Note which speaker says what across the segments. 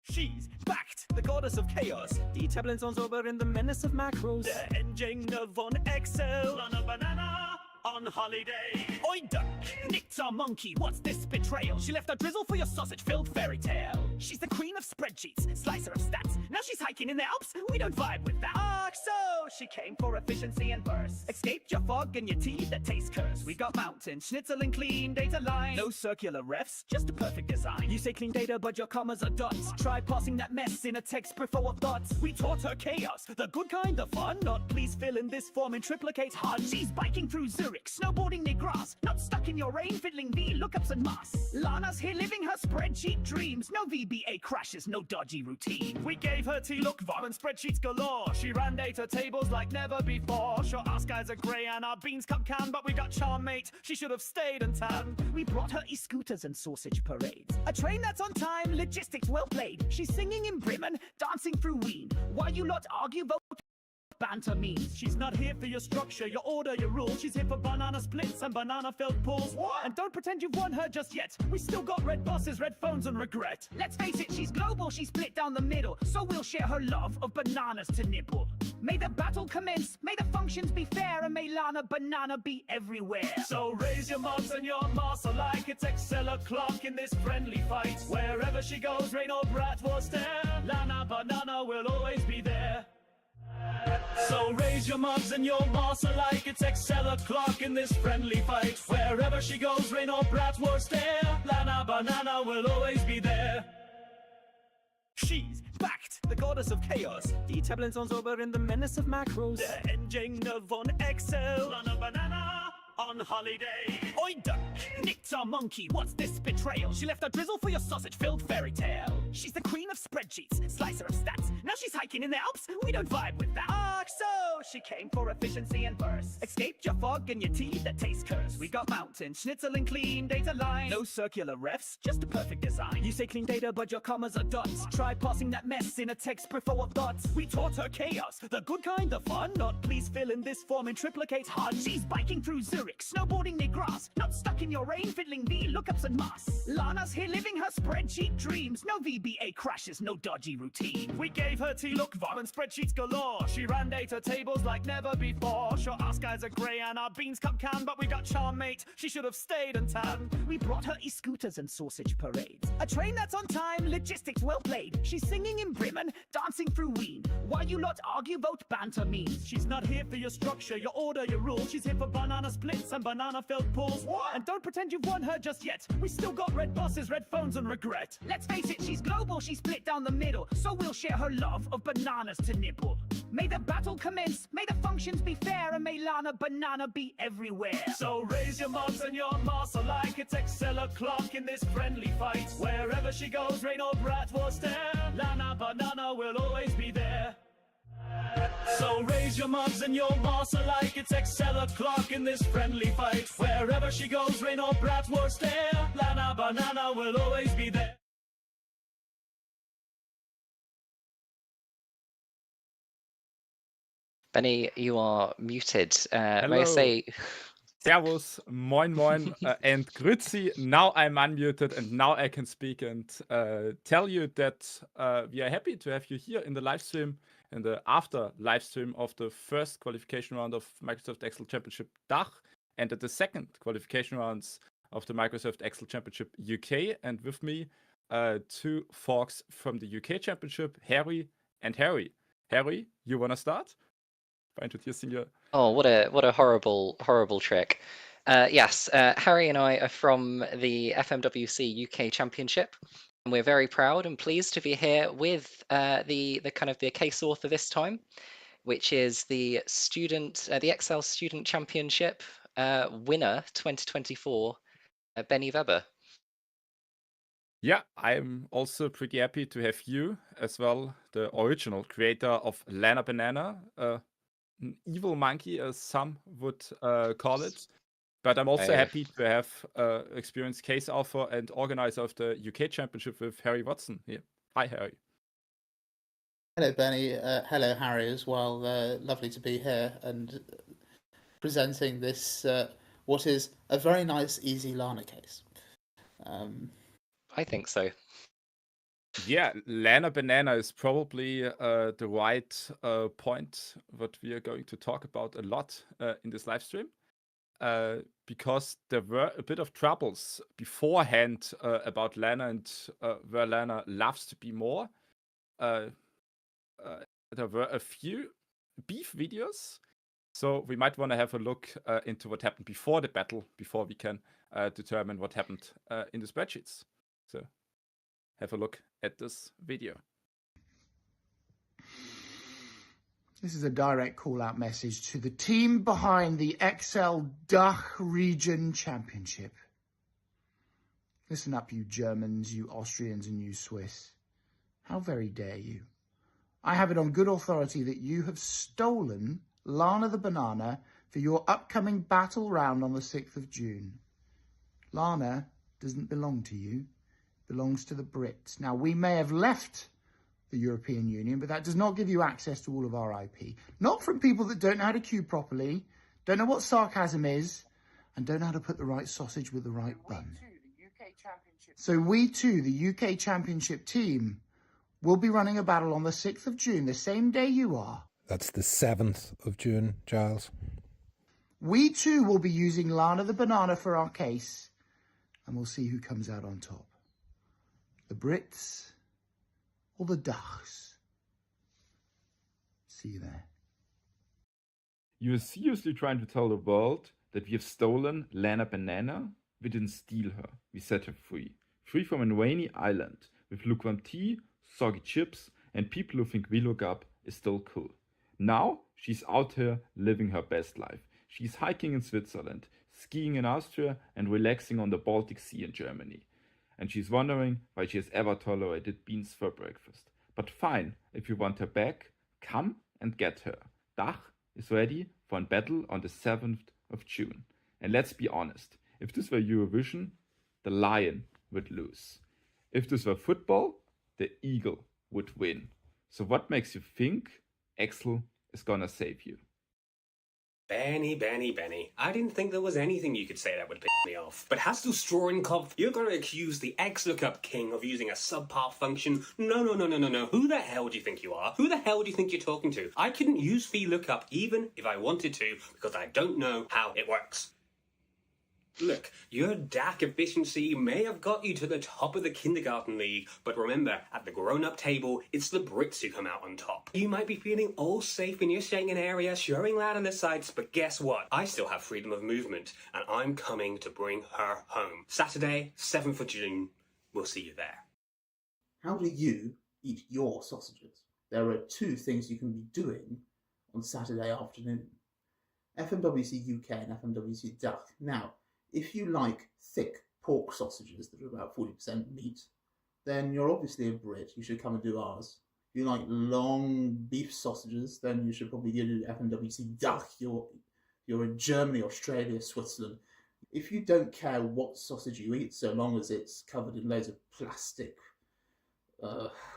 Speaker 1: She's backed, the goddess of chaos. Die Tabellen sont sober in the menace of macros. Der Endgänger von Excel. On a banana, on holiday. Oi, Dank, nicked our monkey, what's this betrayal? She left a drizzle for your sausage-filled fairy tale. She's the queen of spreadsheets, slicer of stats. Now she's hiking in the Alps, we don't vibe with that. So she came for efficiency and burst. Escaped your fog and your tea that tastes cursed. We got mountain, schnitzel and clean data line. No circular refs, just a perfect design. You say clean data, but your commas are dots. Try passing that mess in a textbook full of thoughts. We taught her chaos, the good kind, the fun. Not please fill in this form in triplicate HUD. She's biking through Zurich, snowboarding near grass. Not stuck in your rain, fiddling V lookups and mass. Lana's here living her spreadsheet dreams. No VBA crashes, no dodgy routine. We gave her T-look, VAR and spreadsheets galore. She ran data tables like never before. Sure, our skies are grey and our beans come can, but we got charm, mate. She should have stayed and tan. We brought her e-scooters and sausage parades. A train that's on time, logistics well played. She's singing in Bremen, dancing through Wien. While you lot argue, vote banter means. She's not here for your structure, your order, your rules. She's here for banana splits and banana-filled pools. What? And don't pretend you've won her just yet. We still got red buses, red phones and regret. Let's face it, she's global, she's split down the middle. So we'll share her love of bananas to nibble. May the battle commence, may the functions be fair, and may Lana Banana be everywhere. So raise your mugs and your mass alike. It's Excel o'clock in this friendly fight. Wherever she goes, rain or brat will stare. Lana Banana will always be there. So raise your mugs and your mass alike. It's Excel o'clock in this friendly fight. Wherever she goes, rain or brat will stare. Lana Banana will always be there. She's backed, the goddess of chaos. Die Tabellen sont sober in the menace of macros. Der Endgänger von Excel. On a banana, on holiday. Oi, Dank, nicked our monkey, what's this betrayal? She left a drizzle for your sausage-filled fairy tale. She's the queen of spreadsheets, slicer of stats. Now she's hiking in the Alps, we don't vibe with that. So she came for efficiency and burst. Escaped your fog and your tea that tastes cursed. We got mountain, schnitzel and clean data line. No circular refs, just a perfect design. You say clean data, but your commas are dots. Try passing that mess in a textbook full of thoughts. We taught her chaos, the good kind, the fun. Not please fill in this form in triplicate HUD. She's biking through Zurich, snowboarding near grass. Not stuck in your rain, fiddling V lookups and mass. Lana's here living her spreadsheet dreams. No VBA crashes, no dodgy routine. We gave her T-look, VAR and spreadsheets galore. She ran data tables like never before. Sure, our skies are grey and our beans come can, but we got charm, mate. She should have stayed and tan. We brought her e-scooters and sausage parades. A train that's on time, logistics well played. She's singing in Bremen, dancing through Wien. While you lot argue, vote banter means. She's not here for your structure, your order, your rules. She's here for banana splits and banana-filled pools. What? And don't pretend you've won her just yet. We still got red buses, red phones and regret. Let's face it, she's global, she's split down the middle. So we'll share her love of bananas to nibble. May the battle commence, may the functions be fair, and may Lana Banana be everywhere. So raise your mugs and your mass alike. It's Excel o'clock in this friendly fight. Wherever she goes, rain or brat will stare. Lana Banana will always be there. So raise your mugs and your mass alike. It's Excel o'clock in this friendly fight. Wherever she goes, rain or brat will stare. Lana Banana will always be there.
Speaker 2: Benny, you are muted. May I
Speaker 3: Hello.
Speaker 2: say,
Speaker 3: Servus, moin moin, and grüezi. Now I'm unmuted and now I can speak and tell you that we are happy to have you here in the live stream, in the after live stream of the first qualification round of Microsoft Excel Championship DACH, and at the second qualification rounds of the Microsoft Excel Championship UK. And with me, two folks from the UK Championship, Harry and Harry. Harry, you wanna start by introducing your?
Speaker 2: oh, what a horrible trick. Yes, Harry and I are from the FMWC UK Championship, and we're very proud and pleased to be here with the kind of the case author this time, which is the Excel Student Championship winner 2024, Benny Weber.
Speaker 3: Yeah, I'm also pretty happy to have you as well, the original creator of Lana Banana, an evil monkey, as some would call it. But I'm also happy to have experienced case author and organizer of the UK Championship with Harry Watson here. Hi, Harry.
Speaker 4: Hello, Benny. Hello, Harry, as well. Lovely to be here and presenting this, what is a very nice, easy Lana case.
Speaker 2: I think so.
Speaker 3: Yeah, Lana Banana is probably the right point what we are going to talk about a lot in this live stream. Because there were a bit of troubles beforehand about Lana and where Lana loves to be more. There were a few beef videos, so we might want to have a look into what happened before the battle, before we can determine what happened in the spreadsheets. So have a look at this video.
Speaker 5: This is a direct call-out message to the team behind the DACH Region Championship. Listen up, you Germans, you Austrians, and you Swiss. How very dare you? I have it on good authority that you have stolen Lana the Banana for your upcoming battle round on the 6th of June. Lana doesn't belong to you, it belongs to the Brits. Now, we may have left the European Union, but that does not give you access to all of our IP. Not from people that don't know how to queue properly, don't know what sarcasm is, and don't know how to put the right sausage with the right bun. So we too, the UK Championship team, will be running a battle on the 6th of June, the same day you are.
Speaker 6: That's the 7th of June, Giles.
Speaker 5: We too will be using Lana the Banana for our case, and we'll see who comes out on top. The Brits or the Dachs. See you there.
Speaker 3: You are seriously trying to tell the world that we have stolen Lana Banana? We didn't steal her. We set her free. Free from a rainy island with lukewarm tea, soggy chips, and people who think VLOOKUP is still cool. Now she's out here living her best life. She's hiking in Switzerland, skiing in Austria, and relaxing on the Baltic Sea in Germany. And she's wondering why she has ever tolerated beans for breakfast. But fine, if you want her back, come and get her. DACH is ready for a battle on the 7th of June. And let's be honest, if this were Eurovision, the lion would lose. If this were football, the eagle would win. So what makes you think Axel is gonna save you?
Speaker 7: Benny. I didn't think there was anything you could say that would piss me off. But hast du Strohrenkopf, you're going to accuse the XLOOKUP king of using a subpar function? No. Who the hell do you think you are? Who the hell do you think you're talking to? I couldn't use VLOOKUP even if I wanted to because I don't know how it works. Look, your DAC efficiency may have got you to the top of the kindergarten league, but remember, at the grown-up table, it's the Brits who come out on top. You might be feeling all safe in your Schengen area, showing loud on the sites, but guess what? I still have freedom of movement, and I'm coming to bring her home. Saturday, 7th of June. We'll see you there.
Speaker 4: How do you eat your sausages? There are two things you can be doing on Saturday afternoon. FMWC UK and FMWC DACH. Now, if you like thick pork sausages that are about 40% meat, then you're obviously a Brit. You should come and do ours. If you like long beef sausages, then you should probably go to FMWC DACH. You're in Germany, Australia, Switzerland. If you don't care what sausage you eat, so long as it's covered in loads of plastic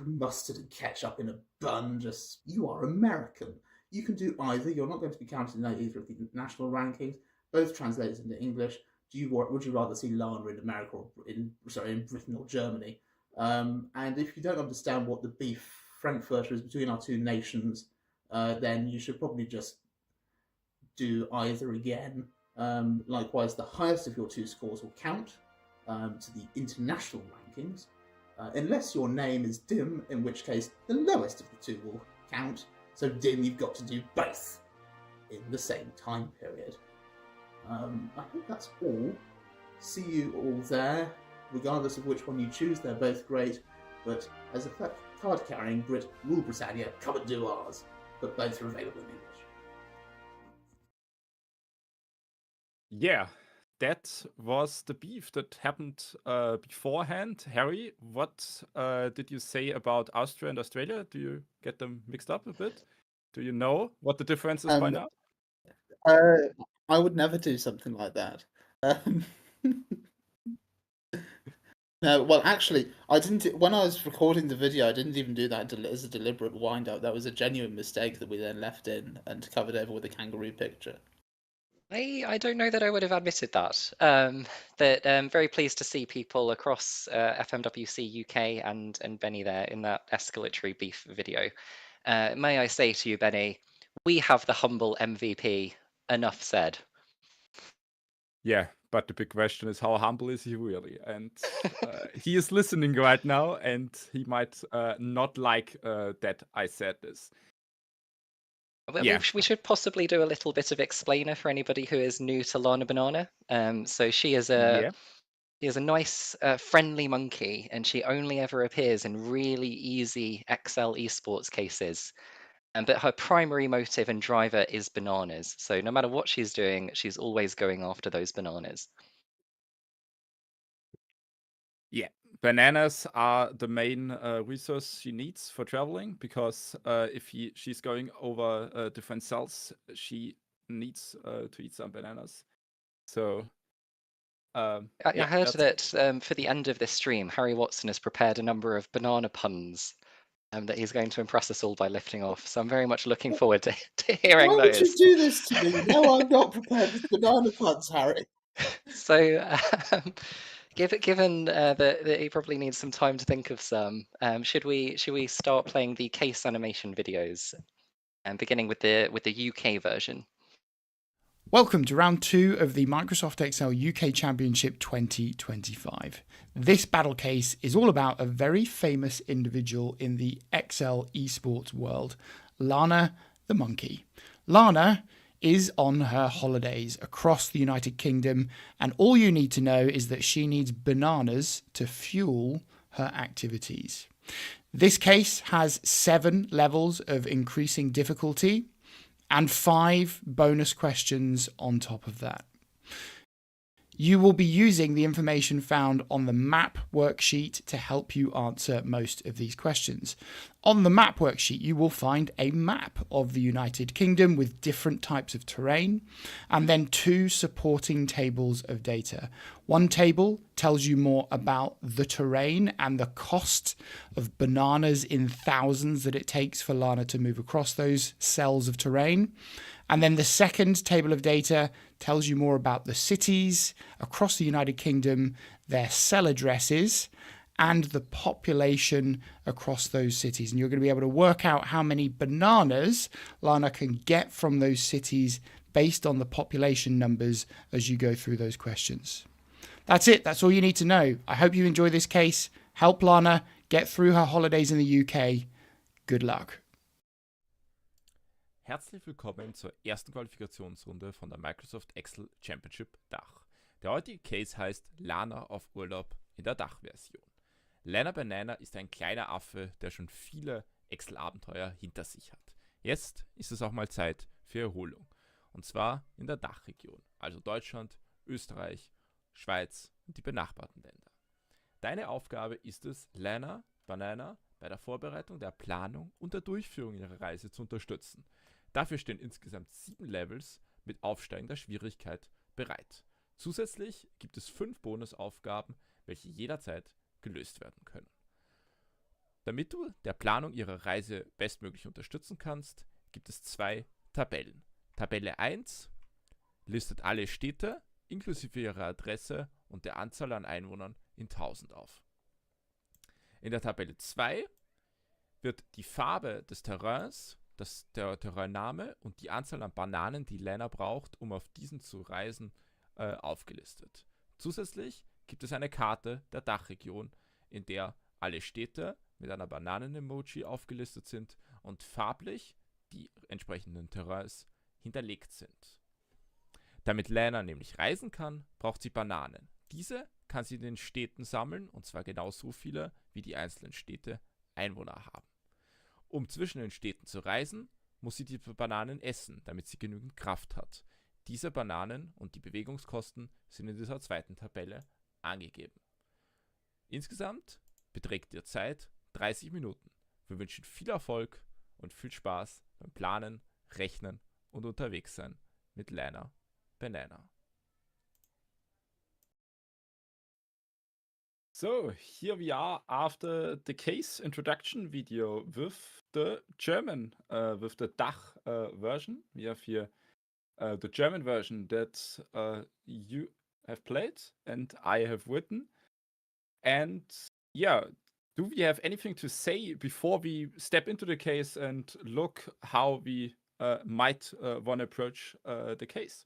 Speaker 4: mustard and ketchup in a bun, you are American. You can do either. You're not going to be counted in either of the national rankings. Both translated into English. Would you rather see Lana in America or in Britain or Germany? And if you don't understand what the beef frankfurter is between our two nations, then you should probably just do either again. Likewise, the highest of your two scores will count to the international rankings, unless your name is Dim, in which case the lowest of the two will count. So Dim, you've got to do both in the same time period. I think that's all. See you all there. Regardless of which one you choose, they're both great. But as a card-carrying Brit, rule Britannia, come and do ours. But both are available in English.
Speaker 3: Yeah, that was the beef that happened beforehand. Harry, what did you say about Austria and Australia? Do you get them mixed up a bit? Do you know what the difference is by now?
Speaker 4: I would never do something like that. No, well, actually, I didn't. When I was recording the video, I didn't even do that as a deliberate wind-up. That was a genuine mistake that we then left in and covered over with a kangaroo picture.
Speaker 2: I don't know that I would have admitted that. Very pleased to see people across FMWC UK and Benny there in that escalatory beef video. May I say to you, Benny, we have the humble MVP. Enough said.
Speaker 3: Yeah, but the big question is, how humble is he really? And he is listening right now, and he might not like that I said this. Yeah.
Speaker 2: We should possibly do a little bit of explainer for anybody who is new to Lana Banana. So she is a nice, friendly monkey, and she only ever appears in really easy XL esports cases. But her primary motive and driver is bananas. So no matter what she's doing, she's always going after those bananas.
Speaker 3: Yeah, bananas are the main resource she needs for traveling, because if she's going over different cells, she needs to eat some bananas. So
Speaker 2: I
Speaker 3: yeah,
Speaker 2: heard
Speaker 3: that's
Speaker 2: that for the end of this stream, Harry Watson has prepared a number of banana puns that he's going to impress us all by lifting off. So I'm very much looking forward to hearing
Speaker 4: Why would you
Speaker 2: those.
Speaker 4: do this to me? No, I'm not prepared with banana puns, Harry.
Speaker 2: So, given that he probably needs some time to think of some, should we start playing the case animation videos, and beginning with the UK version?
Speaker 5: Welcome to round 2 of the Microsoft Excel UK Championship 2025. This battle case is all about a very famous individual in the Excel esports world, Lana the Monkey. Lana is on her holidays across the United Kingdom, and all you need to know is that she needs bananas to fuel her activities. This case has 7 levels of increasing difficulty and 5 bonus questions on top of that. You will be using the information found on the map worksheet to help you answer most of these questions. On the map worksheet, you will find a map of the United Kingdom with different types of terrain, and then 2 supporting tables of data. One table tells you more about the terrain and the cost of bananas in thousands that it takes for Lana to move across those cells of terrain. And then the second table of data tells you more about the cities across the United Kingdom, their cell addresses, and the population across those cities. And you're going to be able to work out how many bananas Lana can get from those cities based on the population numbers as you go through those questions. That's it. That's all you need to know. I hope you enjoy this case. Help Lana get through her holidays in the UK. Good luck.
Speaker 3: Herzlich willkommen zur ersten Qualifikationsrunde von der Microsoft Excel Championship DACH. Der heutige Case heißt Lana auf Urlaub in der DACH-Version. Lana Banana ist ein kleiner Affe, der schon viele Excel-Abenteuer hinter sich hat. Jetzt ist es auch mal Zeit für Erholung. Und zwar in der DACH-Region, also Deutschland, Österreich, Schweiz und die benachbarten Länder. Deine Aufgabe ist es, Lana Banana bei der Vorbereitung, der Planung und der Durchführung ihrer Reise zu unterstützen. Dafür stehen insgesamt 7 Levels mit aufsteigender Schwierigkeit bereit. Zusätzlich gibt es 5 Bonusaufgaben, welche jederzeit gelöst werden können. Damit du der Planung ihrer Reise bestmöglich unterstützen kannst, gibt es 2 Tabellen. Tabelle 1 listet alle Städte inklusive ihrer Adresse und der Anzahl an Einwohnern in 1000 auf. In der Tabelle 2 wird die Farbe des Terrains, der Terrainname und die Anzahl an Bananen, die Lana braucht, um auf diesen zu reisen, aufgelistet. Zusätzlich gibt es eine Karte der Dachregion, in der alle Städte mit einer Bananen-Emoji aufgelistet sind und farblich die entsprechenden Terrains hinterlegt sind. Damit Lana nämlich reisen kann, braucht sie Bananen. Diese kann sie in den Städten sammeln, und zwar genau so viele, wie die einzelnen Städte Einwohner haben. Um zwischen den Städten zu reisen, muss sie die Bananen essen, damit sie genügend Kraft hat. Diese Bananen und die Bewegungskosten sind in dieser zweiten Tabelle angegeben. Insgesamt beträgt die Zeit 30 Minuten. Wir wünschen viel Erfolg und viel Spaß beim Planen, Rechnen und unterwegs sein mit Lana Banana. So, here we are after the case introduction video with the German, with the DACH version. We have here the German version that you have played and I have written. And yeah, do we have anything to say before we step into the case and look how we might want to approach the case?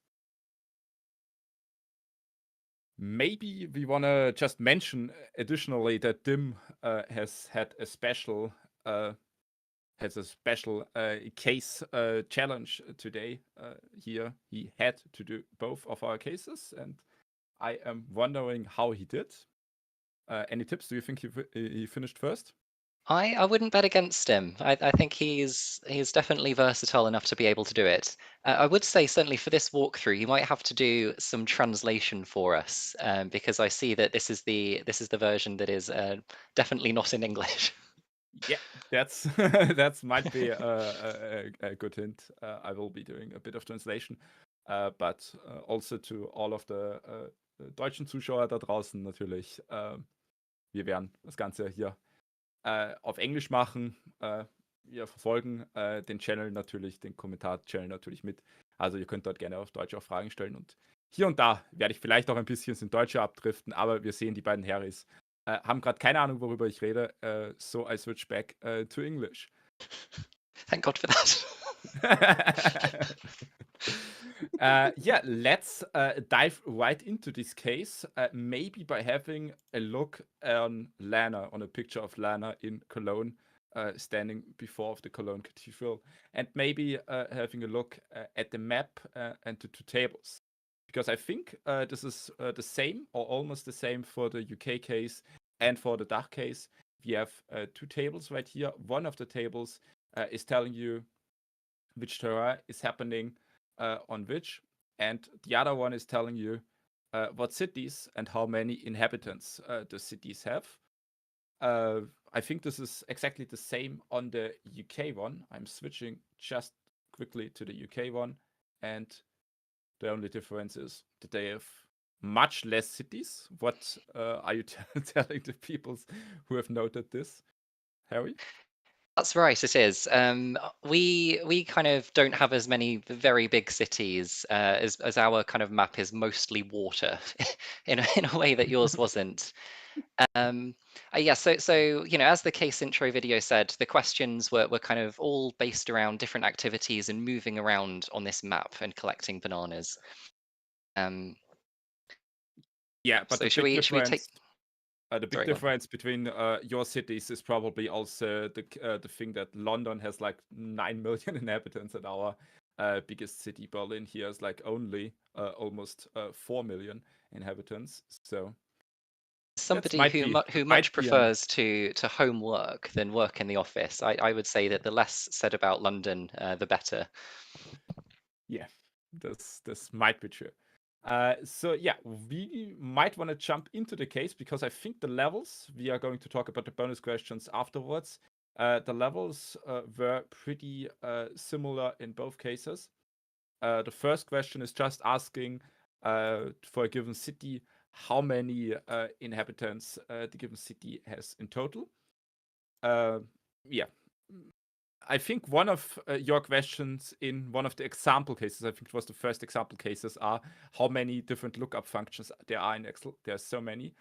Speaker 3: Maybe we want to just mention additionally that Dim has had a special case challenge today. Here he had to do both of our cases, and I am wondering how he did. Any tips? Do you think he finished first?
Speaker 2: I wouldn't bet against him. I think he's definitely versatile enough to be able to do it. I would say certainly for this walkthrough, you might have to do some translation for us, because I see that this is the version that is definitely not in English.
Speaker 3: Yeah, that's that might be a good hint. I will be doing a bit of translation, but also to all of the deutschen Zuschauer da draußen natürlich. Wir werden das Ganze hier auf Englisch machen. Wir verfolgen den Channel natürlich, den Kommentar-Channel natürlich mit. Also ihr könnt dort gerne auf Deutsch auch Fragen stellen. Und hier und da werde ich vielleicht auch ein bisschen ins Deutsche abdriften, aber wir sehen, die beiden Harrys haben gerade keine Ahnung, worüber ich rede. So I switch back to English.
Speaker 2: Thank God for that.
Speaker 3: Yeah, let's dive right into this case. Maybe by having a look on Lana, on a picture of Lana in Cologne, standing before the Cologne Cathedral, and maybe having a look at the map and the two tables. Because I think this is the same or almost the same for the UK case and for the DACH case. We have two tables right here. One of the tables is telling you which terrain is happening on which, and the other one is telling you what cities and how many inhabitants the cities have. I think this is exactly the same on the UK one. I'm switching just quickly to the UK one, and the only difference is that they have much less cities. What are you telling the people who have noted this, Harry?
Speaker 2: That's right, it is. We kind of don't have as many very big cities as our kind of map is mostly water in a way that yours wasn't. Yeah, so you know, as the case intro video said, the questions were kind of all based around different activities and moving around on this map and collecting bananas.
Speaker 3: Yeah, but
Speaker 2: So
Speaker 3: the
Speaker 2: should
Speaker 3: big
Speaker 2: we
Speaker 3: difference,
Speaker 2: take?
Speaker 3: the big
Speaker 2: Sorry, go on.
Speaker 3: difference between your cities is probably also the thing that London has like 9 million inhabitants, and our biggest city, Berlin, here is like only almost 4 million inhabitants. So
Speaker 2: Somebody who much prefers to homework than work in the office. I would say that the less said about London, the better.
Speaker 3: Yeah, this might be true. So yeah, we might want to jump into the case because I think the levels, we are going to talk about the bonus questions afterwards. The levels were pretty similar in both cases. The first question is just asking for a given city how many inhabitants the given city has in total. Yeah. I think one of your questions in one of the example cases, I think it was the first example cases, are how many different lookup functions there are in Excel. There are so many.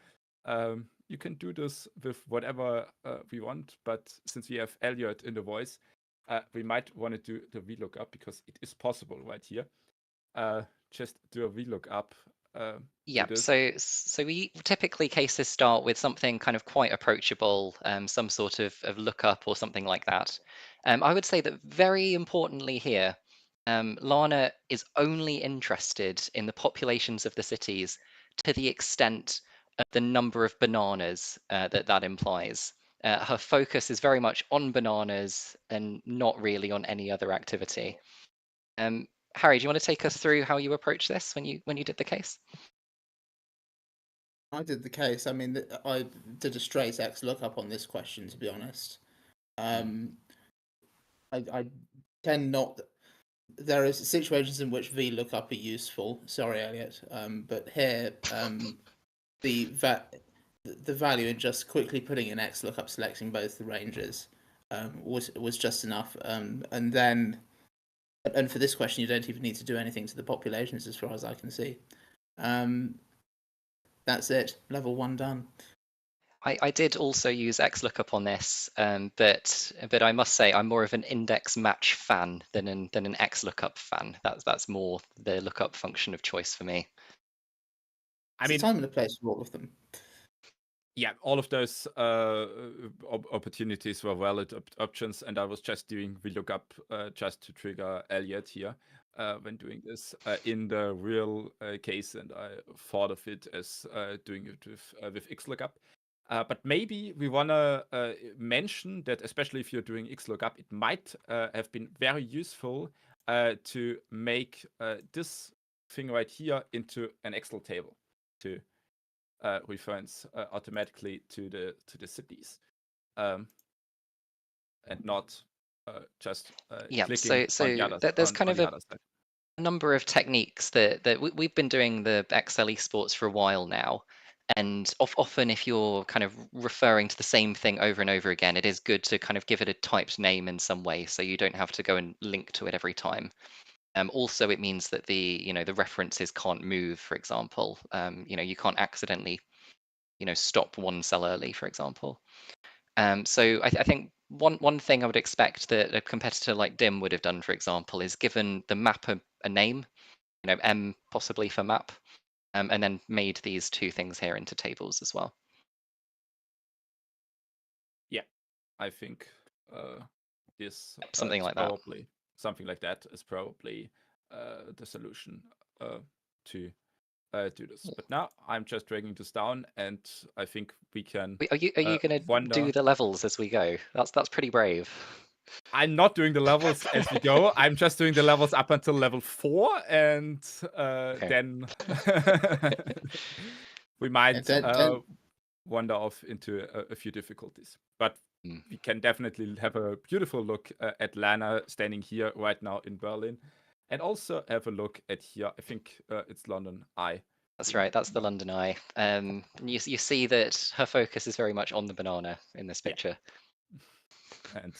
Speaker 3: You can do this with whatever we want, but since we have Elliot in the voice, we might want to do the VLOOKUP because it is possible right here. Just do a VLOOKUP.
Speaker 2: Yeah, so we typically cases start with something kind of quite approachable, some sort of lookup or something like that. I would say that very importantly here, Lana is only interested in the populations of the cities to the extent of the number of bananas that implies. Her focus is very much on bananas and not really on any other activity. Harry, do you want to take us through how you approach this when you did the case?
Speaker 4: I did the case. I mean, I did a straight X lookup on this question, to be honest. I tend not. There are situations in which VLOOKUP are useful. Sorry, Elliot. But here, the value in just quickly putting in X lookup, selecting both the ranges, was just enough. And then And for this question, you don't even need to do anything to the populations, as far as I can see. That's it. Level 1 done.
Speaker 2: I did also use XLOOKUP on this, but I must say I'm more of an index match fan than an XLOOKUP fan. That's more the lookup function of choice for me.
Speaker 3: I
Speaker 4: There's
Speaker 3: mean,
Speaker 4: a time and a place for all of them.
Speaker 3: yeah, all of those opportunities were valid options, and I was just doing VLOOKUP just to trigger Elliot here when doing this in the real case, and I thought of it as doing it with XLOOKUP. But maybe we want to mention that, especially if you're doing XLOOKUP, it might have been very useful to make this thing right here into an Excel table to reference automatically to the cities, and not just
Speaker 2: Yeah,
Speaker 3: clicking
Speaker 2: so
Speaker 3: on the other,
Speaker 2: there's
Speaker 3: on
Speaker 2: kind of
Speaker 3: the
Speaker 2: a
Speaker 3: other side.
Speaker 2: number of techniques that we've been doing the Excel esports for a while now. And often, if you're kind of referring to the same thing over and over again, it is good to kind of give it a typed name in some way, so you don't have to go and link to it every time. Also, it means that the references can't move. For example, you can't accidentally stop one cell early, for example. So I think one thing I would expect that a competitor like Dim would have done, for example, is given the map a name, M possibly for map. And then made these two things here into tables as well.
Speaker 3: Yeah, I think this
Speaker 2: Something
Speaker 3: is
Speaker 2: like that.
Speaker 3: probably something like that is probably the solution to do this. But now I'm just dragging this down, and I think we can.
Speaker 2: Are you going to do the levels as we go? That's pretty brave.
Speaker 3: I'm not doing the levels as we go. I'm just doing the levels up until level 4, and then we might wander off into a few difficulties. But we can definitely have a beautiful look at Lana standing here right now in Berlin, and also have a look at here. I think it's London Eye.
Speaker 2: That's right. That's the London Eye. You see that her focus is very much on the banana in this picture.
Speaker 3: Yeah. And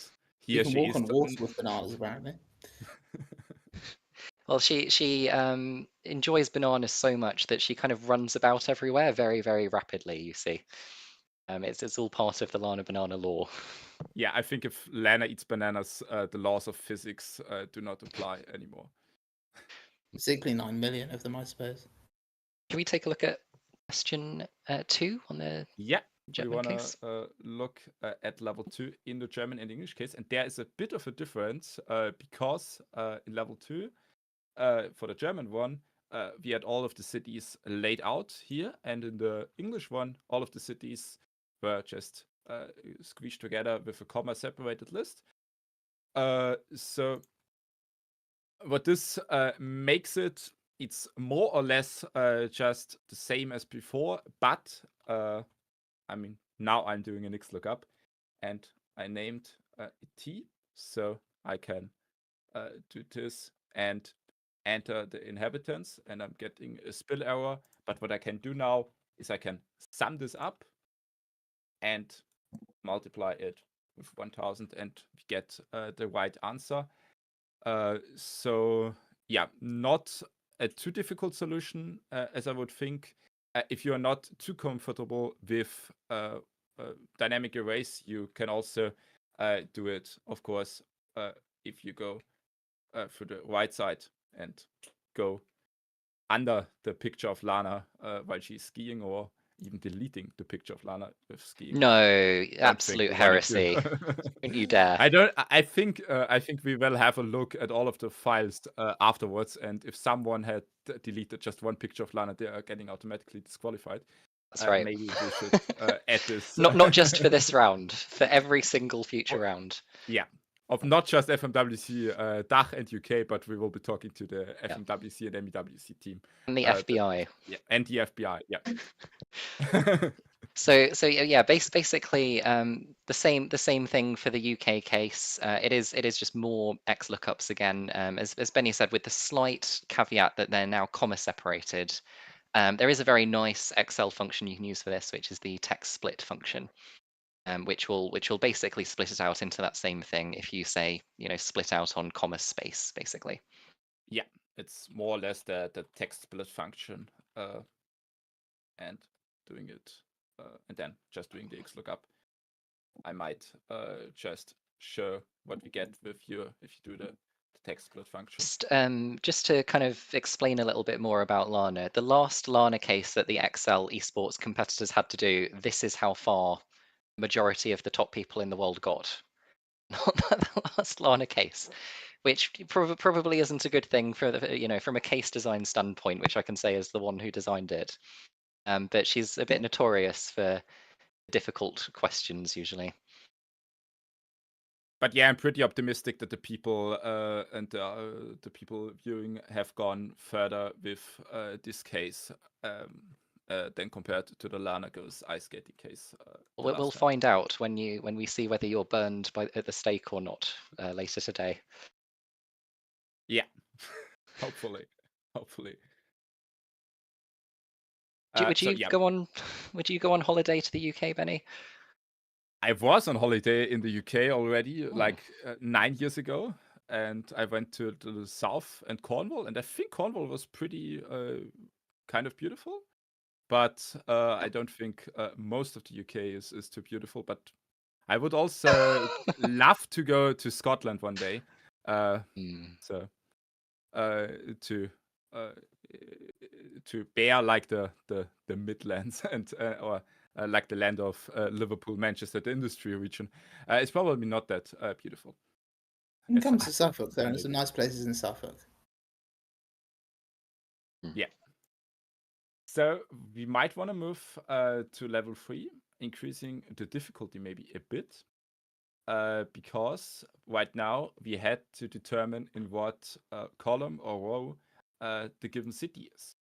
Speaker 4: you can walk on water with bananas, apparently.
Speaker 2: Well, she enjoys bananas so much that she kind of runs about everywhere very, very rapidly, you see. It's all part of the Lana banana law.
Speaker 3: Yeah, I think if Lana eats bananas, the laws of physics do not apply anymore.
Speaker 4: Particularly 9 million of them, I suppose.
Speaker 2: Can we take a look at question 2 on the German case?
Speaker 3: We want to look at level 2 in the German and English case, and there is a bit of a difference because in level 2, for the German one, we had all of the cities laid out here, and in the English one, all of the cities were just squeezed together with a comma separated list. So what this makes it's more or less just the same as before, but I mean, now I'm doing an XLOOKUP, and I named it T, so I can do this and enter the inhabitants, and I'm getting a spill error. But what I can do now is I can sum this up and multiply it with 1000, and we get the right answer. So yeah, not a too difficult solution as I would think. If you are not too comfortable with dynamic erase, you can also do it, of course, if you go through the right side and go under the picture of Lana while she's skiing, or even deleting the picture of Lana with skiing.
Speaker 2: No, absolute heresy. Don't you dare.
Speaker 3: I think we will have a look at all of the files afterwards, and if someone had deleted just one picture of Lana, they are getting automatically disqualified.
Speaker 2: That's right.
Speaker 3: Maybe we should add this.
Speaker 2: Not just for this round, for every single future round.
Speaker 3: Yeah. Of not just FMWC DACH and UK, but we will be talking to the FMWC and MEWC team.
Speaker 2: And the FBI.
Speaker 3: And the FBI, yeah.
Speaker 2: So yeah, basically the same thing for the UK case. It is just more XLOOKUPs again, as Benny said, with the slight caveat that they're now comma separated. There is a very nice Excel function you can use for this, which is the text split function. which will basically split it out into that same thing if you say, split out on comma space, basically.
Speaker 3: Yeah, it's more or less the text split function, and doing it, and then just doing the XLOOKUP. I might just show what we get with you if you do the text split function.
Speaker 2: Just to kind of explain a little bit more about Lana, the last Lana case that the XL esports competitors had to do, this is how far the majority of the top people in the world got. Not the last Lana case, which probably isn't a good thing for from a case design standpoint, which I can say is the one who designed it. But she's a bit notorious for difficult questions usually.
Speaker 3: But yeah, I'm pretty optimistic that the people and the people viewing have gone further with this case than compared to the Lana Goes ice skating case.
Speaker 2: We'll find out when we see whether you're burned at the stake or not later today.
Speaker 3: Yeah, hopefully.
Speaker 2: Would you go on holiday to the UK, Benny?
Speaker 3: I was on holiday in the UK already, like 9 years ago, and I went to the south and Cornwall, and I think Cornwall was pretty kind of beautiful, but I don't think most of the UK is too beautiful. But I would also love to go to Scotland one day, so to bear like the Midlands and or like the land of Liverpool, Manchester, the industry region. It's probably not that beautiful.
Speaker 4: You can come to Suffolk, though. There's some nice places in Suffolk.
Speaker 3: Yeah. So we might want to move to level 3, increasing the difficulty maybe a bit, because right now we had to determine in what column or row the given city is.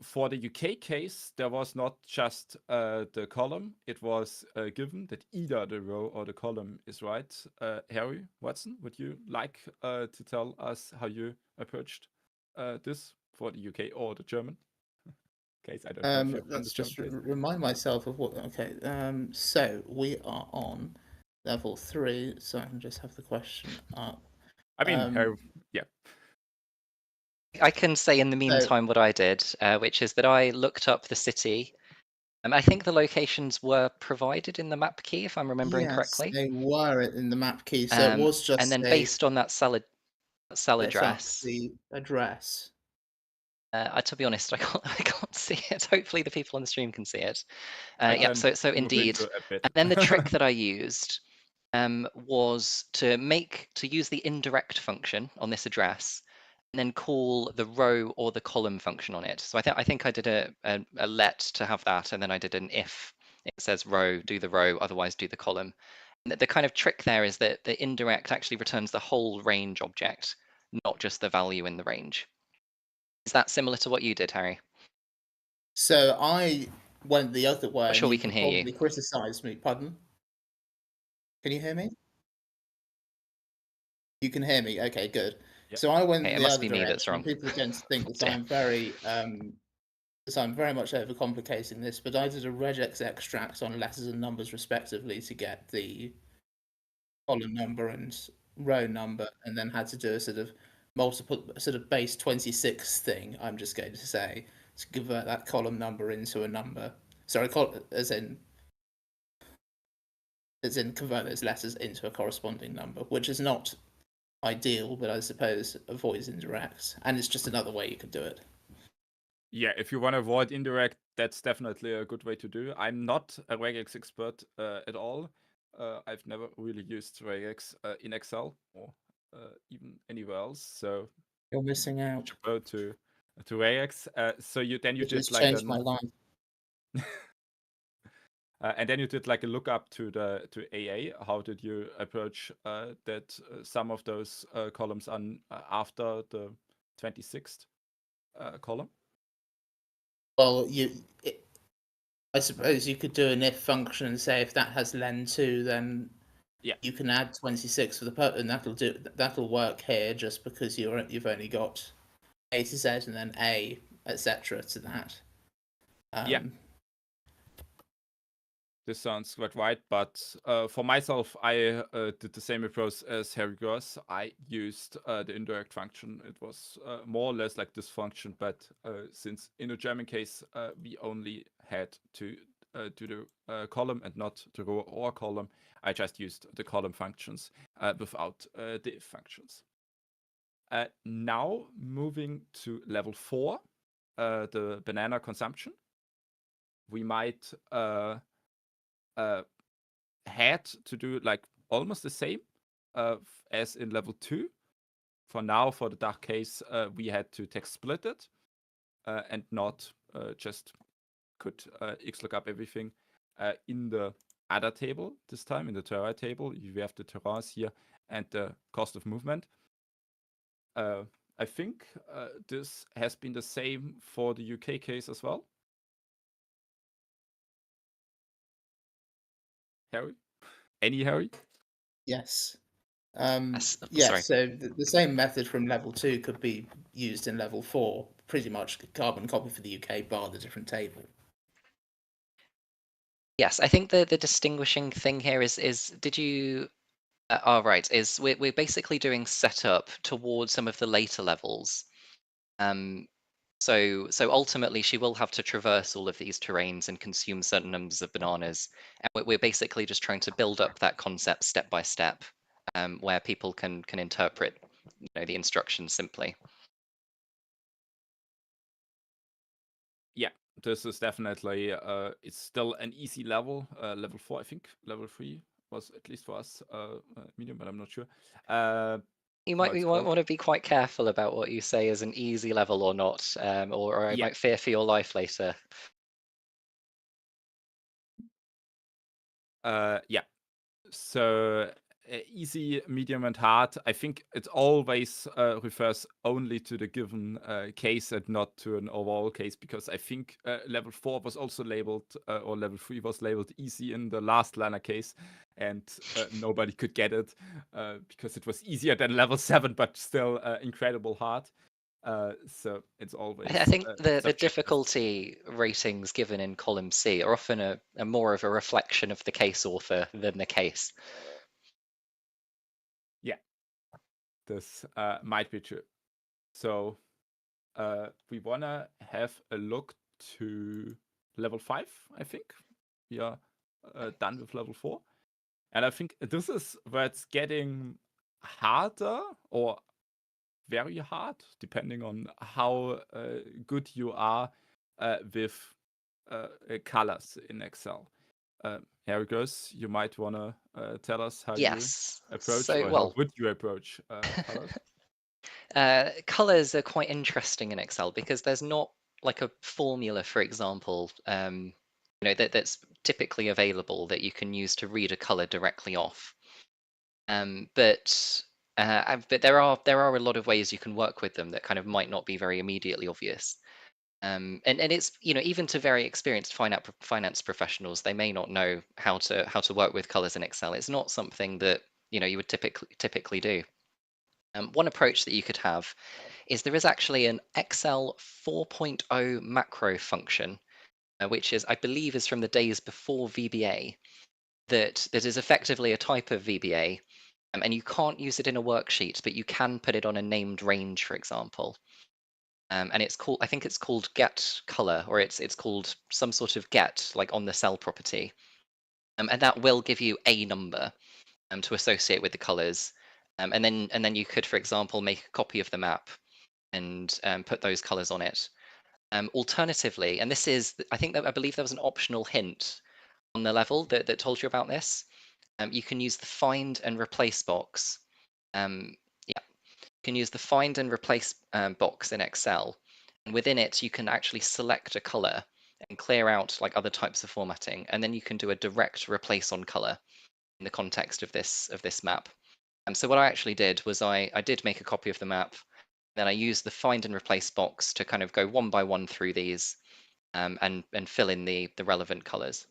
Speaker 3: For the UK case, there was not just the column, it was given that either the row or the column is right. Harry Watson, would you like to tell us how you approached this for the UK or the German case? I don't know if you've done
Speaker 4: Let's
Speaker 3: the
Speaker 4: just
Speaker 3: German case.
Speaker 4: remind myself of what. Okay, so we are on level 3, so I can just have the question up.
Speaker 3: I mean, Harry, yeah.
Speaker 2: I can say in the meantime what I did, which is that I looked up the city. I think the locations were provided in the map key, if I'm remembering correctly.
Speaker 4: They were in the map key, so it was just.
Speaker 2: And then based on that cell address,
Speaker 4: the address.
Speaker 2: To be honest, I can't see it. Hopefully, the people on the stream can see it.
Speaker 3: I
Speaker 2: Yeah.
Speaker 3: can
Speaker 2: So
Speaker 3: move
Speaker 2: indeed,
Speaker 3: into a bit.
Speaker 2: and then the trick that I used was to use the indirect function on this address, and then call the row or the column function on it. So I think I did a let to have that, and then I did an if it says row, do the row, otherwise do the column. And the kind of trick there is that the indirect actually returns the whole range object, not just the value in the range. Is that similar to what you did, Harry?
Speaker 4: So I went the other way.
Speaker 2: I'm sure we can hear you.
Speaker 4: Probably criticised me. Pardon? Can you hear me? You can hear me. Okay, good.
Speaker 3: Yeah.
Speaker 4: So I went
Speaker 2: Okay, it
Speaker 4: the
Speaker 2: must
Speaker 4: other
Speaker 2: be me
Speaker 4: direction.
Speaker 2: that's wrong.
Speaker 4: People are going to think that I'm very, I'm very much overcomplicating this. But I did a regex extract on letters and numbers respectively to get the column number and row number, and then had to do a sort of base 26 thing. I'm just going to say to convert that column number into a number. Sorry, as in convert those letters into a corresponding number, which is not ideal, but I suppose avoids indirects, and it's just another way you could do it.
Speaker 3: Yeah, if you want to avoid indirect, that's definitely a good way to do. I'm not a regex expert at all. I've never really used regex in Excel or even anywhere else. So
Speaker 4: you're missing out.
Speaker 3: Go to regex. So you did like
Speaker 4: changed my life.
Speaker 3: And then you did like a lookup to AA. How did you approach that some of those columns are after the 26th column?
Speaker 4: Well, I suppose you could do an if function and say if that has len2, then you can add 26 for the and that'll work here just because you've only got A to Z and then A, etc. to that.
Speaker 3: This sounds quite right, but for myself, I did the same approach as Harry Gross. I used the indirect function. It was more or less like this function, but since in the German case, we only had to do the column and not the row or column, I just used the column functions without the if functions. Now moving to level 4, the banana consumption. We might had to do like almost the same as in level 2. For now, for the DACH case, we had to text split it and not just could XLOOKUP everything in the other table this time, in the terrain table. You have the terrains here and the cost of movement. I think this has been the same for the UK case as well. Harry? Any Harry?
Speaker 4: Yes.
Speaker 2: Yes,
Speaker 4: Yeah,
Speaker 2: sorry.
Speaker 4: so the same method from level 2 could be used in level 4, pretty much carbon copy for the UK bar the different table.
Speaker 2: Yes, I think the distinguishing thing here is did you right, is we're basically doing setup towards some of the later levels. So ultimately she will have to traverse all of these terrains and consume certain numbers of bananas. And we're basically just trying to build up that concept step by step, where people can interpret, the instructions simply.
Speaker 3: Yeah, this is definitely it's still an easy level. Level 4, I think. Level 3 was at least for us medium, but I'm not sure.
Speaker 2: You
Speaker 3: how
Speaker 2: might
Speaker 3: it's called.
Speaker 2: want to be quite careful about what you say is an easy level or not, or I
Speaker 3: Yeah.
Speaker 2: might fear for your life later.
Speaker 3: Yeah. So easy, medium, and hard. I think it always refers only to the given case and not to an overall case, because I think level 4 was also labeled, or level 3 was labeled easy in the last Lana case, and nobody could get it because it was easier than level 7, but still incredible hard. So it's always.
Speaker 2: I think the
Speaker 3: subjective.
Speaker 2: difficulty ratings given in column C are often a more of a reflection of the case author than the case.
Speaker 3: Yeah, this might be true. So we wanna have a look to level 5. I think we are done with level 4, and I think this is where it's getting harder or very hard, depending on how good you are with colors in Excel. Here it goes. You might want to tell us how
Speaker 2: Yes.
Speaker 3: you approach,
Speaker 2: So,
Speaker 3: or how
Speaker 2: well,
Speaker 3: would you approach colors?
Speaker 2: colors are quite interesting in Excel because there's not like a formula, for example, that's typically available that you can use to read a color directly off. But there are a lot of ways you can work with them that kind of might not be very immediately obvious. And it's even to very experienced finance professionals, they may not know how to work with colors in Excel. It's not something that you would typically do. One approach that you could have is there is actually an Excel 4.0 macro function, which I believe is from the days before VBA, that is effectively a type of VBA, and you can't use it in a worksheet, but you can put it on a named range, for example. And I think it's called get color, or it's called some sort of get, like on the cell property. And that will give you a number to associate with the colors. And then you could, for example, make a copy of the map and put those colors on it. Alternatively, and this is, I believe there was an optional hint on the level that told you about this. You can use the find and replace box. You can use the find and replace box in Excel, and within it you can actually select a color and clear out like other types of formatting, and then you can do a direct replace on color in the context of this map. So what I actually did was I did make a copy of the map, then I used the find and replace box to kind of go one by one through these and fill in the relevant colors.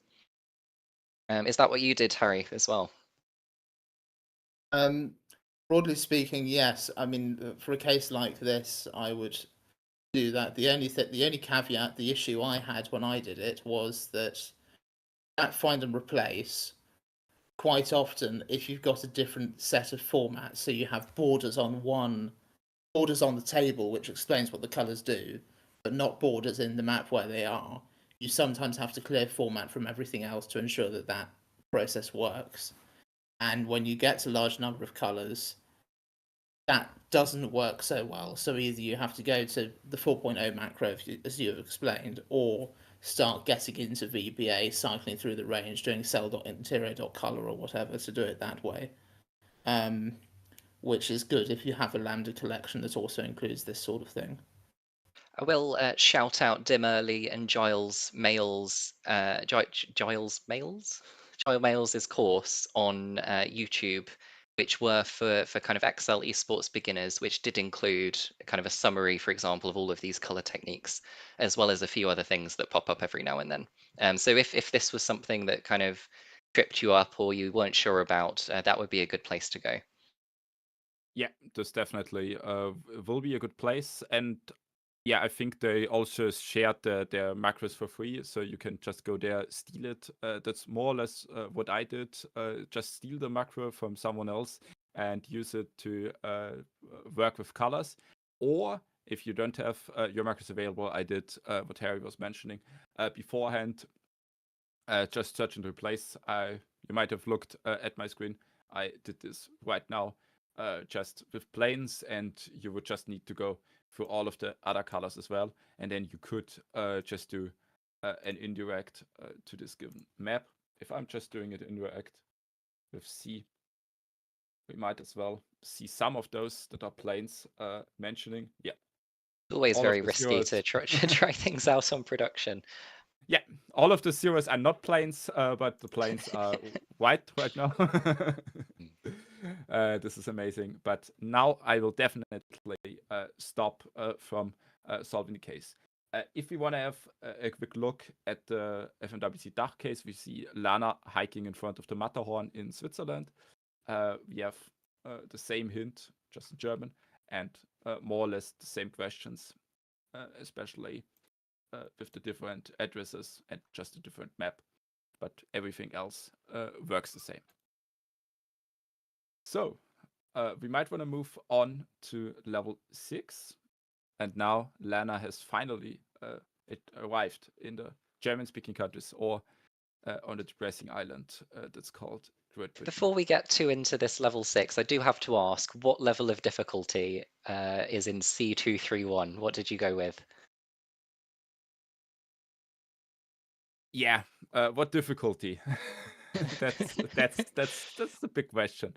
Speaker 2: Is that what you did, Harry, as well?
Speaker 4: Broadly speaking, yes. I mean, for a case like this, I would do that. The only caveat, the issue I had when I did it was that that find and replace, quite often, if you've got a different set of formats, so you have borders on the table, which explains what the colours do, but not borders in the map where they are, you sometimes have to clear format from everything else to ensure that that process works. And when you get to a large number of colours, that doesn't work so well. So either you have to go to the 4.0 macro, as you have explained, or start getting into VBA, cycling through the range, doing cell.interior.color or whatever to do it that way. Which is good if you have a Lambda collection that also includes this sort of thing.
Speaker 2: I will shout out Dim Early and Giles Mails' course on YouTube, which were for kind of Excel esports beginners, which did include kind of a summary, for example, of all of these color techniques, as well as a few other things that pop up every now and then. So if this was something that kind of tripped you up or you weren't sure about, that would be a good place to go.
Speaker 3: Yeah, this definitely will be a good place. And yeah, I think they also shared their macros for free, so you can just go there, steal it. That's more or less what I did. Just steal the macro from someone else and use it to work with colors. Or if you don't have your macros available, I did what Harry was mentioning beforehand. Just search and replace. You might have looked at my screen. I did this right now, just with planes, and you would just need to go through all of the other colors as well, and then you could just do an indirect to this given map. If I'm just doing it indirect with C, we might as well see some of those that are planes mentioning. Yeah,
Speaker 2: It's always
Speaker 3: all of
Speaker 2: very
Speaker 3: the
Speaker 2: risky
Speaker 3: zeros.
Speaker 2: to try things out on production.
Speaker 3: Yeah, all of the zeros are not planes, but the planes are white right now. This is amazing. But now I will definitely stop from solving the case. If we want to have a quick look at the FMWC DACH case, we see Lana hiking in front of the Matterhorn in Switzerland. We have the same hint, just in German, and more or less the same questions, especially with the different addresses and just a different map, but everything else works the same. So we might want to move on to level 6. And now Lana has finally arrived in the German-speaking countries, or on the depressing island that's called Great Britain.
Speaker 2: Before we get too into this level 6, I do have to ask, what level of difficulty is in C231? What did you go with?
Speaker 3: Yeah, what difficulty? that's the big question.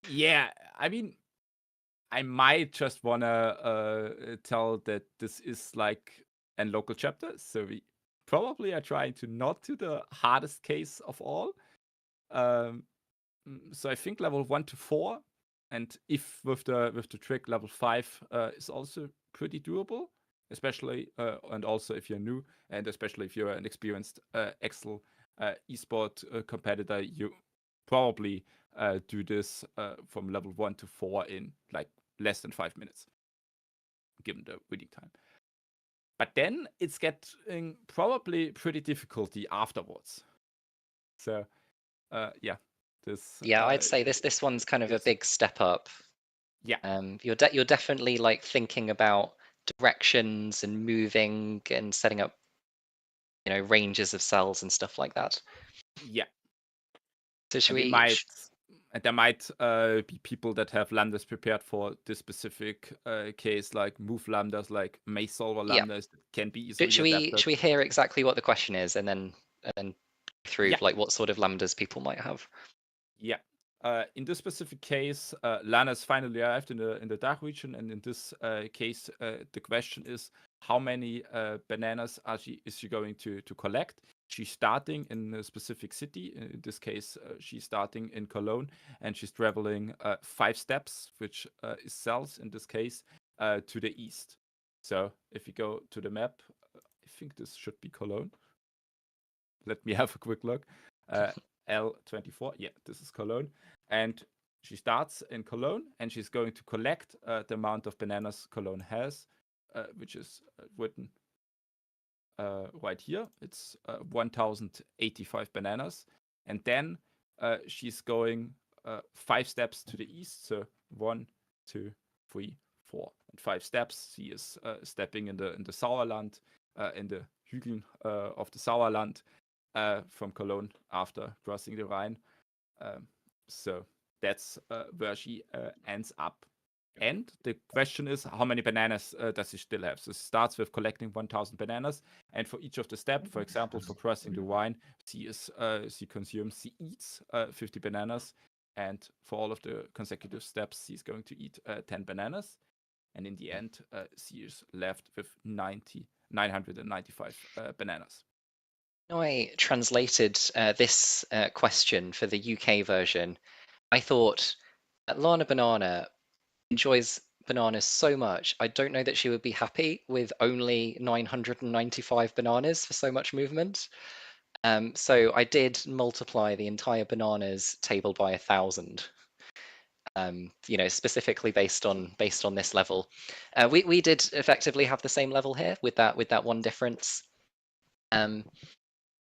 Speaker 3: Yeah, I mean, I might just wanna tell that this is like a local chapter, so we probably are trying to not do the hardest case of all. So I think level 1 to 4, and if with the trick level 5 is also pretty doable, especially and also if you're new, and especially if you're an experienced Excel esport competitor, you probably do this from level 1 to 4 in like less than 5 minutes, given the reading time. But then it's getting probably pretty difficulty afterwards. So yeah, this.
Speaker 2: Yeah, I'd say this one's kind of a big step up.
Speaker 3: Yeah.
Speaker 2: You're definitely like thinking about directions and moving and setting up, ranges of cells and stuff like that.
Speaker 3: Yeah.
Speaker 2: So should we?
Speaker 3: There might be people that have lambdas prepared for this specific case, like move lambdas, like maze solver lambdas that can be easily adapted.
Speaker 2: Should we hear exactly what the question is, and then through like what sort of lambdas people might have?
Speaker 3: Yeah. In this specific case, Lana has finally arrived in the DACH region, and in this case, the question is how many bananas is she going to collect? She's starting in a specific city. In this case, she's starting in Cologne, and she's traveling 5 steps, which is cells in this case, to the east. So if you go to the map, I think this should be Cologne. Let me have a quick look. L24, yeah, this is Cologne. And she starts in Cologne, and she's going to collect the amount of bananas Cologne has, which is written right here. It's 1085 bananas. And then she's going 5 steps to the east. So 1, 2, 3, 4, and 5 steps. She is stepping in the Sauerland, in the Hügeln of the Sauerland from Cologne after crossing the Rhine. So that's where she ends up. And the question is, how many bananas does she still have? So it starts with collecting 1000 bananas, and for each of the steps, for example, for crossing the Rhine, she eats 50 bananas, and for all of the consecutive steps, she's going to eat 10 bananas, and in the end, she is left with 995 bananas.
Speaker 2: I translated this question for the UK version. I thought that Lana Banana enjoys bananas so much. I don't know that she would be happy with only 995 bananas for so much movement. So I did multiply the entire bananas table by 1,000. Specifically based on this level. We did effectively have the same level here with that one difference. As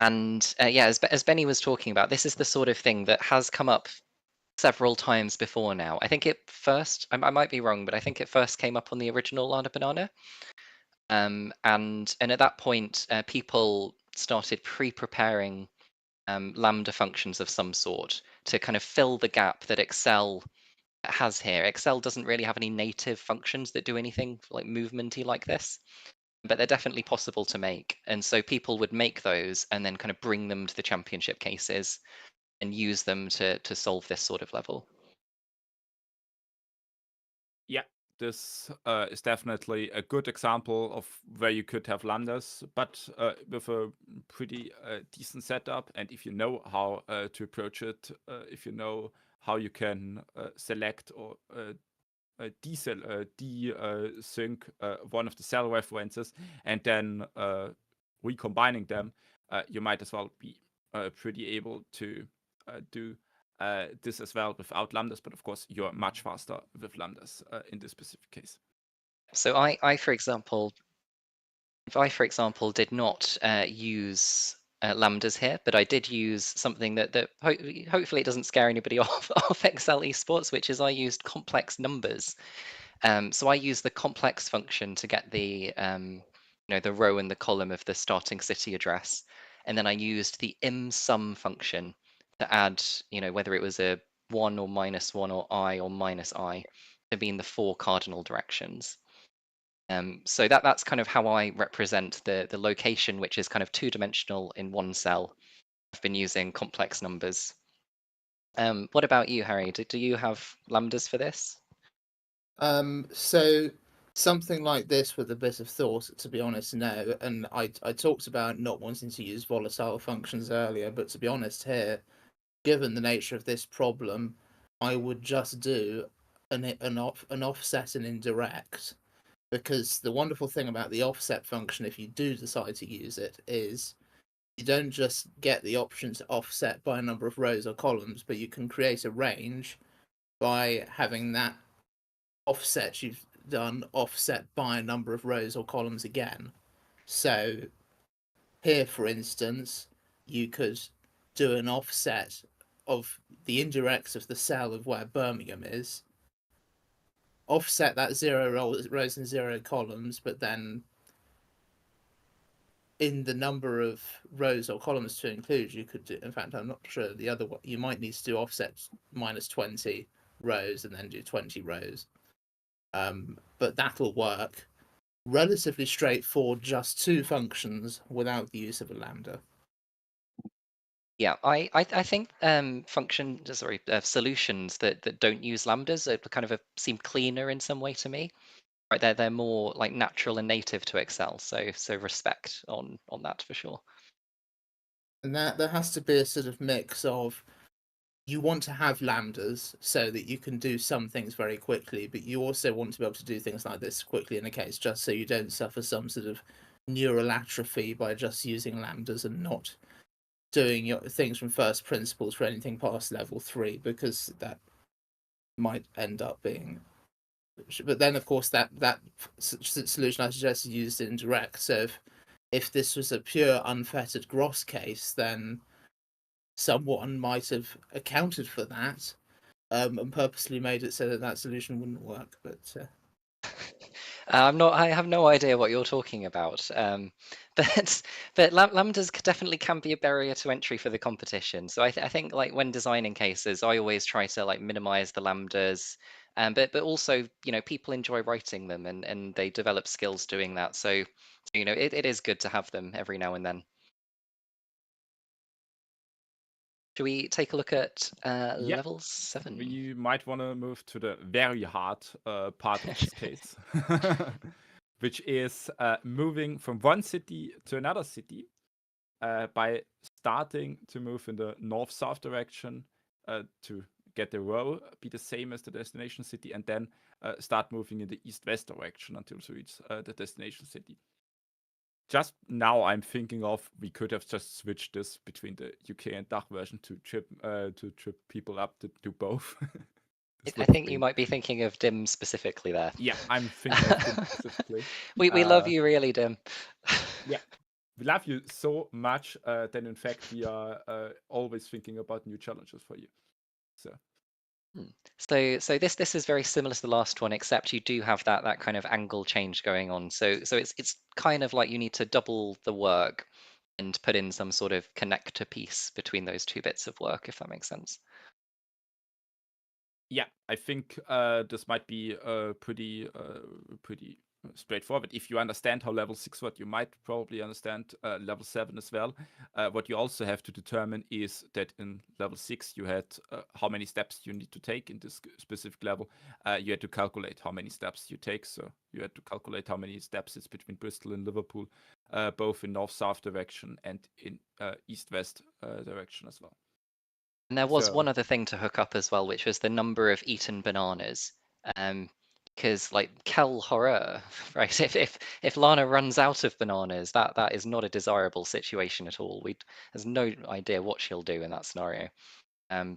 Speaker 2: Benny was talking about, this is the sort of thing that has come up several times before now. I think it first, I might be wrong, but I think it first came up on the original Lana Banana. And at that point, people started pre-preparing Lambda functions of some sort to kind of fill the gap that Excel has here. Excel doesn't really have any native functions that do anything like movementy like this, but they're definitely possible to make. And so people would make those and then kind of bring them to the championship cases and use them to solve this sort of level.
Speaker 3: Yeah, this is definitely a good example of where you could have lambdas, but with a pretty decent setup. And if you know how to approach it, if you know how you can select or desync one of the cell references and then recombining them, you might as well be pretty able to do this as well without lambdas, but of course you're much faster with lambdas in this specific case.
Speaker 2: So I for example, did not use lambdas here, but I did use something that hopefully it doesn't scare anybody off Excel esports, which is I used complex numbers. So I used the complex function to get the the row and the column of the starting city address, and then I used the imsum function to add whether it was a 1 or -1 or I or -I to be in the 4 cardinal directions. So that's kind of how I represent the location, which is kind of 2-dimensional in one cell. I've been using complex numbers. What about you, Harry? Do you have lambdas for this?
Speaker 4: So something like this with a bit of thought, to be honest, no. And I talked about not wanting to use volatile functions earlier, but to be honest here, given the nature of this problem, I would just do an offset and indirect, because the wonderful thing about the offset function, if you do decide to use it, is you don't just get the option to offset by a number of rows or columns, but you can create a range by having that offset you've done offset by a number of rows or columns again. So here, for instance, you could do an offset of the indirects of the cell of where Birmingham is, offset that 0 rows and 0 columns, but then in the number of rows or columns to include, you could do, in fact, I'm not sure the other one, you might need to do offset -20 rows and then do 20 rows. But that'll work. Relatively straightforward, just 2 functions without the use of a lambda.
Speaker 2: Yeah, I think solutions that don't use lambdas are kind of seem cleaner in some way to me. Right, they're more like natural and native to Excel. So respect on that for sure.
Speaker 4: And that there has to be a sort of mix of, you want to have lambdas so that you can do some things very quickly, but you also want to be able to do things like this quickly in a case, just so you don't suffer some sort of neural atrophy by just using lambdas and not doing your things from first principles for anything past level 3, because that might end up being. But then, of course, that solution I suggested used indirect. So if this was a pure unfettered gross case, then someone might have accounted for that and purposely made it so that that solution wouldn't work. But
Speaker 2: I have no idea what you're talking about. But lambdas definitely can be a barrier to entry for the competition. So I think like when designing cases, I always try to like minimize the lambdas. But also, you know, people enjoy writing them and they develop skills doing that. So, you know, it is good to have them every now and then. Should we take a look at
Speaker 3: Yeah.
Speaker 2: level 7?
Speaker 3: We might want to move to the very hard part of this case, which is moving from one city to another city by starting to move in the north-south direction to get the row be the same as the destination city, and then start moving in the east-west direction until we reach the destination city. Just now, I'm thinking of we could have just switched this between the UK and DACH version to trip people up to do both.
Speaker 2: I think you might be thinking of Dim specifically there.
Speaker 3: Yeah, I'm thinking of Dim specifically.
Speaker 2: We love you really, Dim.
Speaker 3: Yeah, we love you so much that in fact we are always thinking about new challenges for you.
Speaker 2: So this is very similar to the last one, except you do have that kind of angle change going on. So it's kind of like you need to double the work and put in some sort of connector piece between those two bits of work, if that makes sense.
Speaker 3: Yeah, I think this might be pretty straightforward. If you understand how level 6 works, you might probably understand level 7 as well. What you also have to determine is that in level 6 you had how many steps you need to take in this specific level. You had to calculate how many steps you take. So you had to calculate how many steps it's between Bristol and Liverpool, both in north-south direction and in east-west direction as well.
Speaker 2: And there was
Speaker 3: So-
Speaker 2: one other thing to hook up as well, which was the number of eaten bananas. Because like Kel horror, right? If Lana runs out of bananas, that is not a desirable situation at all. There's no idea what she'll do in that scenario.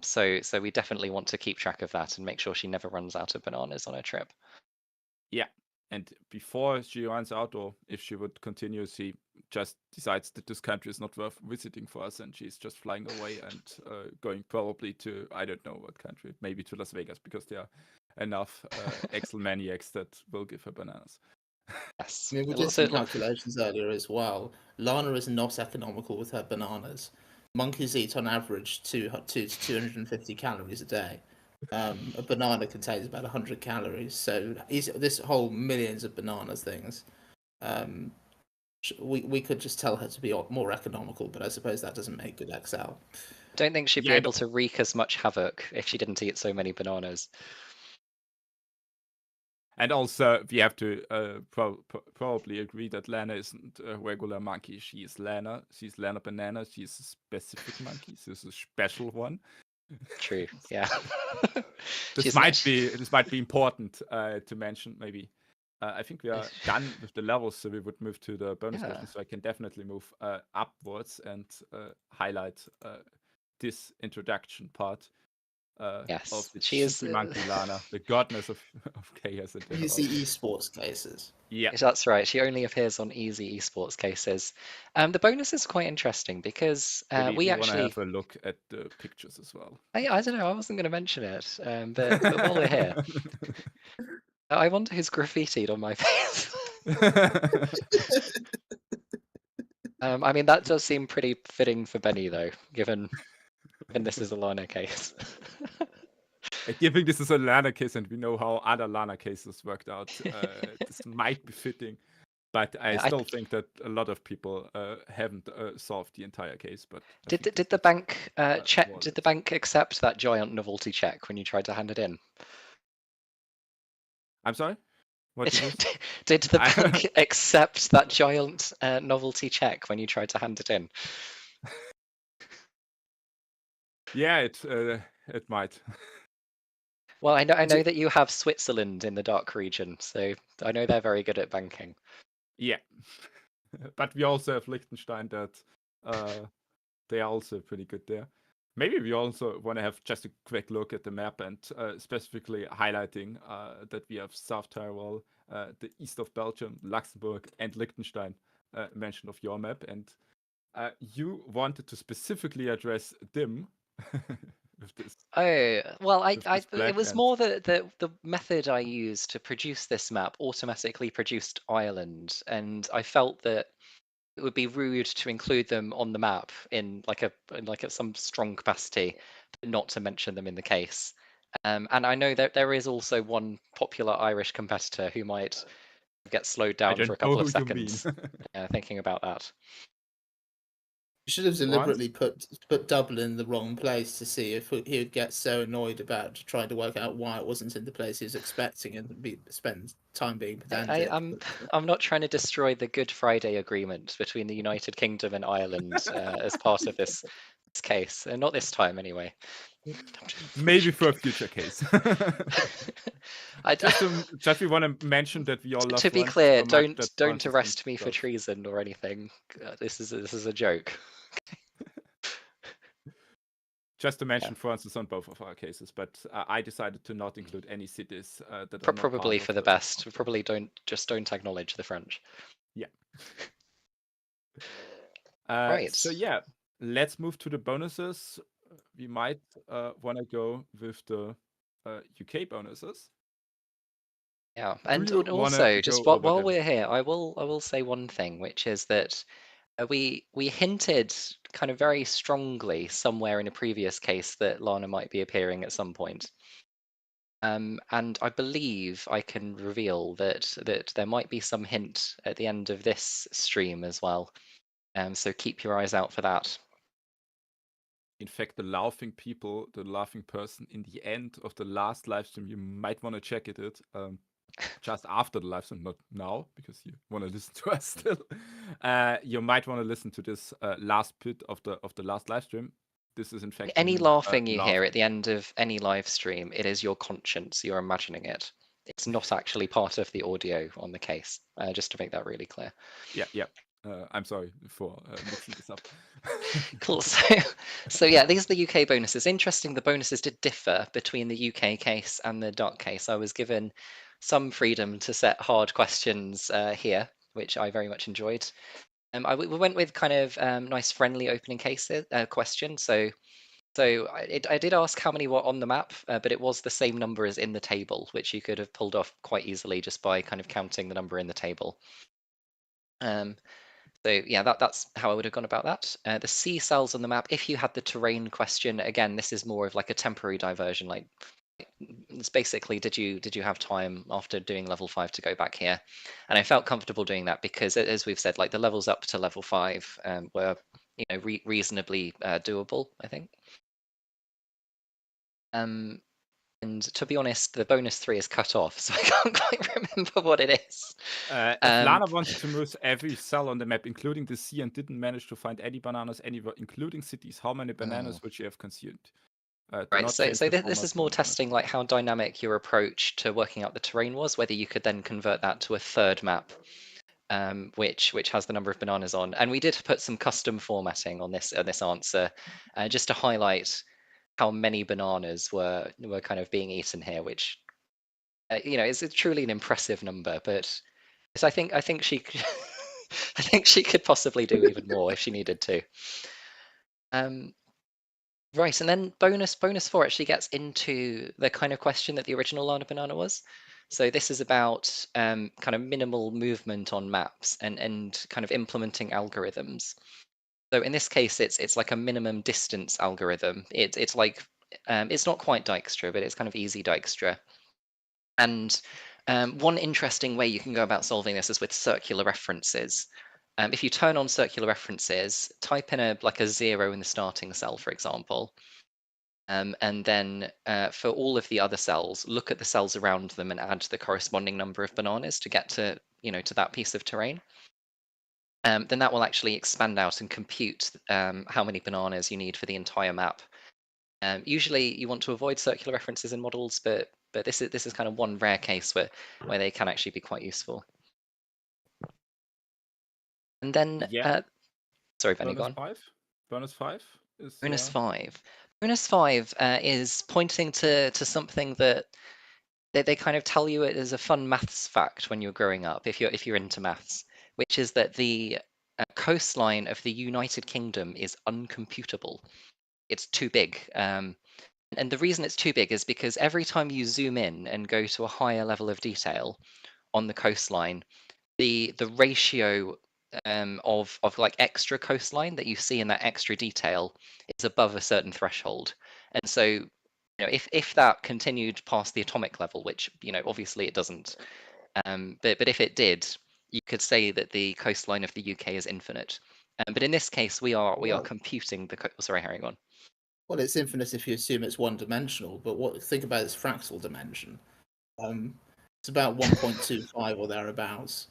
Speaker 2: So we definitely want to keep track of that and make sure she never runs out of bananas on her trip.
Speaker 3: Yeah, and before she runs out, or if she would continue, she just decides that this country is not worth visiting for us, and she's just flying away and going probably to, I don't know what country, maybe to Las Vegas, because there are enough Excel maniacs that will give her bananas.
Speaker 2: Yes.
Speaker 4: I mean, we did some calculations earlier as well. Lana is not economical with her bananas. Monkeys eat on average 200 to 250 calories a day. A banana contains about 100 calories. So this whole millions of bananas things, we could just tell her to be more economical, but I suppose that doesn't make good Excel.
Speaker 2: I don't think she'd be able to wreak as much havoc if she didn't eat so many bananas.
Speaker 3: And also, we have to probably agree that Lana isn't a regular monkey. She is Lana. She's Lana Banana. She's a specific monkey. She's a special one.
Speaker 2: True. Yeah.
Speaker 3: This might be important to mention. Maybe I think we are done with the levels, so we would move to the bonus question. So I can definitely move upwards and highlight this introduction part.
Speaker 2: Yes,
Speaker 3: of the
Speaker 2: she is
Speaker 3: super monkey Lana, the goddess of chaos.
Speaker 4: Easy esports cases.
Speaker 3: Yeah,
Speaker 2: that's right. She only appears on easy esports cases. The bonus is quite interesting because we actually
Speaker 3: want to have a look at the pictures as well.
Speaker 2: I don't know. I wasn't going to mention it, but while we're here, I wonder who's graffitied on my face. I mean, that does seem pretty fitting for Benny, though, given this is a Lana case.
Speaker 3: Given this is a Lana case and we know how other Lana cases worked out, this might be fitting. But I still think that a lot of people haven't solved the entire case. But
Speaker 2: did the bank check? Did the bank accept that giant novelty check when you tried to hand it in?
Speaker 3: I'm sorry. What
Speaker 2: did the bank accept that giant novelty check when you tried to hand it in?
Speaker 3: Yeah, it might.
Speaker 2: Well, I know that you have Switzerland in the dark region, so I know they're very good at banking.
Speaker 3: Yeah, but we also have Liechtenstein that they are also pretty good there. Maybe we also want to have just a quick look at the map and specifically highlighting that we have South Tyrol, the east of Belgium, Luxembourg, and Liechtenstein mention of your map, and you wanted to specifically address Dim with this.
Speaker 2: Oh, well,
Speaker 3: With this
Speaker 2: it
Speaker 3: black
Speaker 2: was
Speaker 3: and-
Speaker 2: more the method I used to produce this map automatically produced Ireland, and I felt that it would be rude to include them on the map in some strong capacity, but not to mention them in the case. And I know that there is also one popular Irish competitor who might get slowed
Speaker 3: I
Speaker 2: down for a
Speaker 3: don't know
Speaker 2: couple of
Speaker 3: who you mean.
Speaker 2: seconds thinking about that.
Speaker 4: You should have deliberately put Dublin in the wrong place to see if he would get so annoyed about trying to work out why it wasn't in the place he was expecting and spend time being pedantic.
Speaker 2: I'm not trying to destroy the Good Friday Agreement between the United Kingdom and Ireland as part of this case, not this time anyway.
Speaker 3: Maybe for a future case.
Speaker 2: I
Speaker 3: Just we want to mention that we all love
Speaker 2: to be
Speaker 3: Francis
Speaker 2: clear,
Speaker 3: so much that
Speaker 2: don't
Speaker 3: Francis
Speaker 2: arrest me for
Speaker 3: does.
Speaker 2: treason or anything. This is a joke.
Speaker 3: Just to mention Francis on both of our cases, but I decided to not include any cities that are not
Speaker 2: Probably
Speaker 3: part
Speaker 2: for
Speaker 3: of
Speaker 2: the best. Probably don't acknowledge the French.
Speaker 3: Yeah.
Speaker 2: Right.
Speaker 3: So yeah, let's move to the bonuses. We might want to go with the UK bonuses.
Speaker 2: Yeah, and
Speaker 3: you
Speaker 2: also
Speaker 3: wanna
Speaker 2: just
Speaker 3: go over
Speaker 2: while
Speaker 3: them?
Speaker 2: we're here, I will say one thing, which is that we hinted kind of very strongly somewhere in a previous case that Lana might be appearing at some point. And I believe I can reveal that there might be some hint at the end of this stream as well. So keep your eyes out for that.
Speaker 3: In fact, the laughing person in the end of the last live stream, you might want to check it just after the live stream, not now, because you want to listen to us still. You might want to listen to this last bit of the last live stream. This is in fact
Speaker 2: Any
Speaker 3: him,
Speaker 2: laughing you hear
Speaker 3: laughing.
Speaker 2: at the end of any live stream, it is your conscience. You're imagining it. It's not actually part of the audio on the case. Just to make that really clear.
Speaker 3: Yeah. I'm sorry for mixing this up.
Speaker 2: Cool. So yeah, these are the UK bonuses. Interesting, the bonuses did differ between the UK case and the DACH case. I was given some freedom to set hard questions here, which I very much enjoyed. We went with kind of nice, friendly opening cases question. So I did ask how many were on the map, but it was the same number as in the table, which you could have pulled off quite easily just by kind of counting the number in the table. So yeah, that's how I would have gone about that. The C cells on the map, if you had the terrain question, again, this is more of like a temporary diversion. Like it's basically, did you have time after doing level 5 to go back here? And I felt comfortable doing that because, as we've said, like the levels up to level 5 were reasonably doable, I think. And to be honest, the bonus 3 is cut off, so I can't quite remember what it is.
Speaker 3: If Lana wanted to move every cell on the map, including the sea, and didn't manage to find any bananas anywhere, including cities, how many bananas would she have consumed?
Speaker 2: Right, so this is more testing like how dynamic your approach to working out the terrain was, whether you could then convert that to a third map, which has the number of bananas on. And we did put some custom formatting on this answer, just to highlight how many bananas were kind of being eaten here, which is truly an impressive number. But I think she I think she could possibly do even more if she needed to. Right, and then bonus 4 actually gets into the kind of question that the original Lana Banana was. So this is about kind of minimal movement on maps and kind of implementing algorithms. So in this case, it's like a minimum distance algorithm. It's like it's not quite Dijkstra, but it's kind of easy Dijkstra. And one interesting way you can go about solving this is with circular references. If you turn on circular references, type in a 0 in the starting cell, for example, and then for all of the other cells, look at the cells around them and add the corresponding number of bananas to get to to that piece of terrain. Then that will actually expand out and compute how many bananas you need for the entire map. Usually you want to avoid circular references in models, but this is kind of one rare case where they can actually be quite useful. And then, sorry, Benny, go on.
Speaker 3: Bonus 5 is
Speaker 2: bonus 5. Bonus 5 is pointing to something that they kind of tell you it is a fun maths fact when you're growing up, if you're into maths, which is that the coastline of the United Kingdom is uncomputable. It's too big. And the reason it's too big is because every time you zoom in and go to a higher level of detail on the coastline, the ratio of like extra coastline that you see in that extra detail is above a certain threshold. And so, you know, if that continued past the atomic level, which, you know, obviously it doesn't, but if it did, you could say that the coastline of the UK is infinite. But in this case, we are
Speaker 4: Well-
Speaker 2: computing the sorry, Harry, go on.
Speaker 4: Well, it's infinite if you assume it's one-dimensional, but think about its fractal dimension. It's about 1.25 or thereabouts.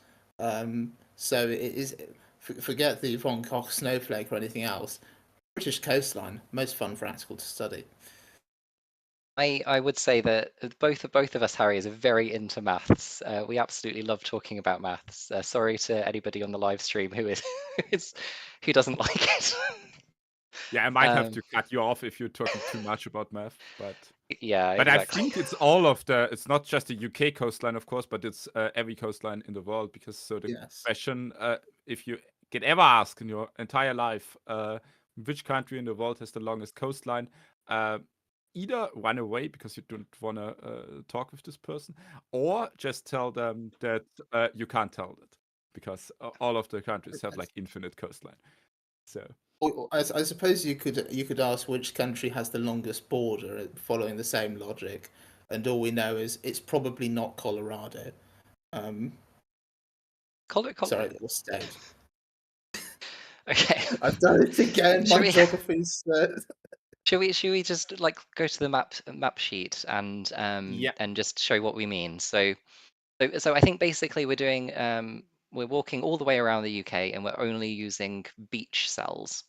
Speaker 4: So it is. Forget the von Koch snowflake or anything else. British coastline, most fun fractal to study.
Speaker 2: I would say that both of us, Harry, is very into maths. We absolutely love talking about maths. Sorry to anybody on the live stream who who doesn't like it.
Speaker 3: Yeah, I might have to cut you off if you're talking too much about math, but
Speaker 2: Yeah,
Speaker 3: but
Speaker 2: exactly.
Speaker 3: I think it's all of the. It's not just the UK coastline, of course, but it's every coastline in the world. Because so the
Speaker 4: Yes.
Speaker 3: question, if you get ever asked in your entire life, which country in the world has the longest coastline, either run away because you don't want to talk with this person, or just tell them that you can't tell it because all of the countries have like infinite coastline. So.
Speaker 4: I suppose you could ask which country has the longest border, following the same logic, and all we know is it's probably not Colorado. Sorry, that was state.
Speaker 2: Okay.
Speaker 4: I've done it again.
Speaker 2: Should
Speaker 4: My
Speaker 2: we-
Speaker 4: geography's.
Speaker 2: Should we just like go to the map sheet and
Speaker 3: Yeah.
Speaker 2: and just show what we mean? So I think basically we're doing we're walking all the way around the UK and we're only using beach cells.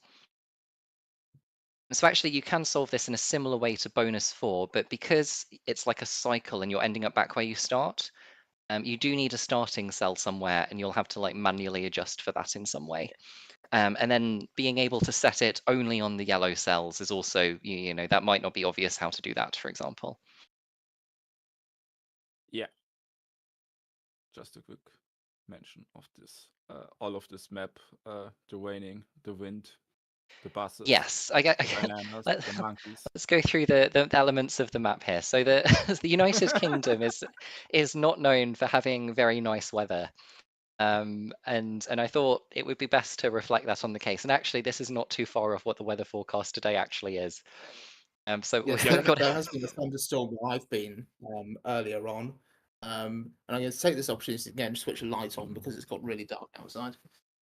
Speaker 2: So actually you can solve this in a similar way to bonus 4, but because it's like a cycle and you're ending up back where you start, you do need a starting cell somewhere and you'll have to like manually adjust for that in some way. And then being able to set it only on the yellow cells is also, you know, that might not be obvious how to do that, for example.
Speaker 3: Yeah. Just a quick mention of this. All of this map, the raining, the wind, the buses.
Speaker 2: Yes,
Speaker 3: the bananas, the monkeys.
Speaker 2: Let's go through the elements of the map here. So the the United Kingdom is not known for having very nice weather. And I thought it would be best to reflect that on the case. And actually, this is not too far off what the weather forecast today actually is. So
Speaker 4: Yes,
Speaker 2: we've got
Speaker 4: there has been a thunderstorm where I've been earlier on, and I'm going to take this opportunity again to switch a light on because it's got really dark outside.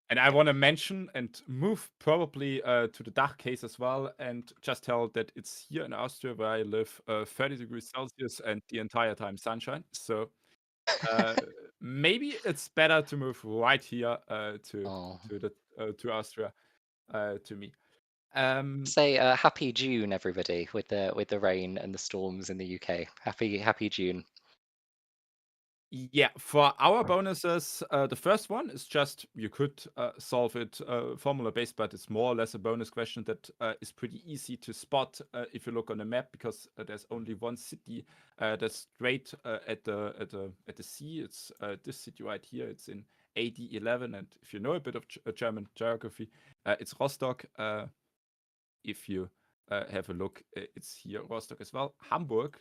Speaker 3: And I want to mention and move probably to the DACH case as well, and just tell that it's here in Austria where I live, 30 degrees Celsius and the entire time sunshine. So maybe it's better to move right here to Austria, to me.
Speaker 2: say happy June, everybody, with the rain and the storms in the UK. Happy June.
Speaker 3: Yeah, for our bonuses, the first one is just you could solve it formula based, but it's more or less a bonus question that is pretty easy to spot if you look on the map because there's only one city that's straight at the sea. It's this city right here. It's in AD 11, and if you know a bit of German geography, it's Rostock. If you have a look, it's here Rostock as well. Hamburg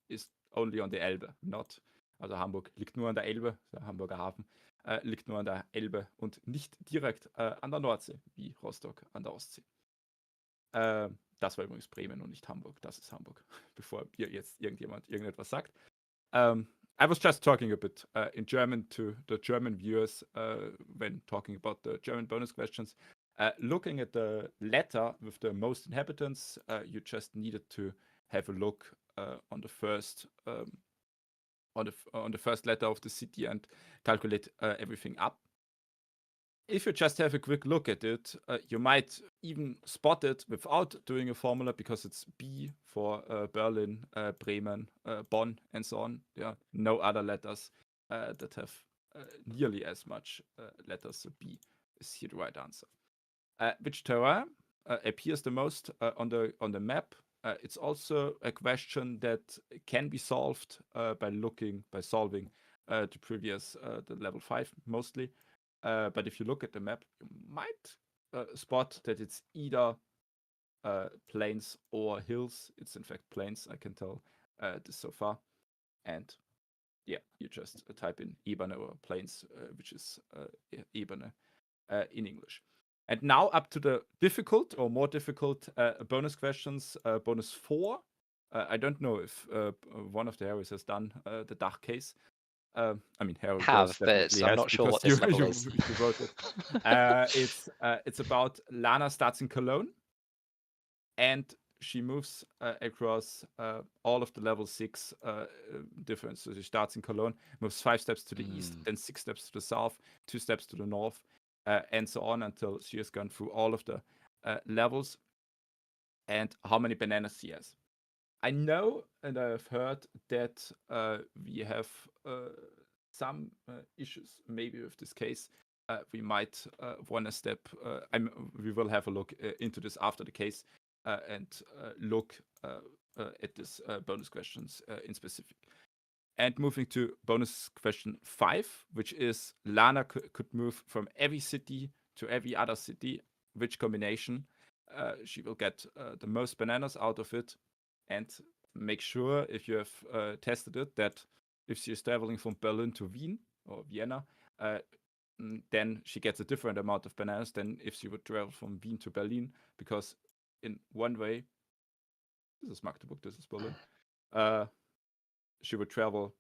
Speaker 3: is only on the Elbe, not. Also Hamburg liegt nur an der Elbe, der Hamburger Hafen liegt nur an der Elbe und nicht direkt an der Nordsee, wie Rostock an der Ostsee. Das war übrigens Bremen und nicht Hamburg. Das ist Hamburg, bevor hier jetzt irgendjemand irgendetwas sagt. I was just talking a bit in German to the German viewers when talking about the German bonus questions. Looking at the letter with the most inhabitants, you just needed to have a look on the first on the first letter of the city and calculate everything up. If you just have a quick look at it, you might even spot it without doing a formula because it's B for Berlin, Bremen, Bonn, and so on. There are no other letters that have nearly as much letters. So B is here the right answer. Which terrain appears the most on the map? It's also a question that can be solved by solving the previous the level 5 mostly. But if you look at the map, you might spot that it's either plains or hills. It's in fact plains, I can tell this so far. And yeah, you just type in Ebene or plains, which is Ebene in English. And now up to the difficult or more difficult bonus questions, bonus 4. I don't know if one of the Harrys has done the DACH case. I mean, Harry
Speaker 2: Have, but
Speaker 3: definitely
Speaker 2: I'm
Speaker 3: has
Speaker 2: not sure what
Speaker 3: because
Speaker 2: this level is.
Speaker 3: you wrote it. It's about Lana starts in Cologne, and she moves across all of the level 6 difference. So she starts in Cologne, moves 5 steps to the east, then 6 steps to the south, 2 steps to the north, and so on until she has gone through all of the levels and how many bananas she has. I know and I've heard that we have some issues maybe with this case. We might want to step. We will have a look into this after the case and look at this bonus questions in specific. And moving to bonus question 5, which is Lana could move from every city to every other city. Which combination? She will get the most bananas out of it. And make sure, if you have tested it, that if she is traveling from Berlin to Wien or Vienna, then she gets a different amount of bananas than if she would travel from Wien to Berlin, because in one way, this is Magdeburg, this is Berlin, she would travel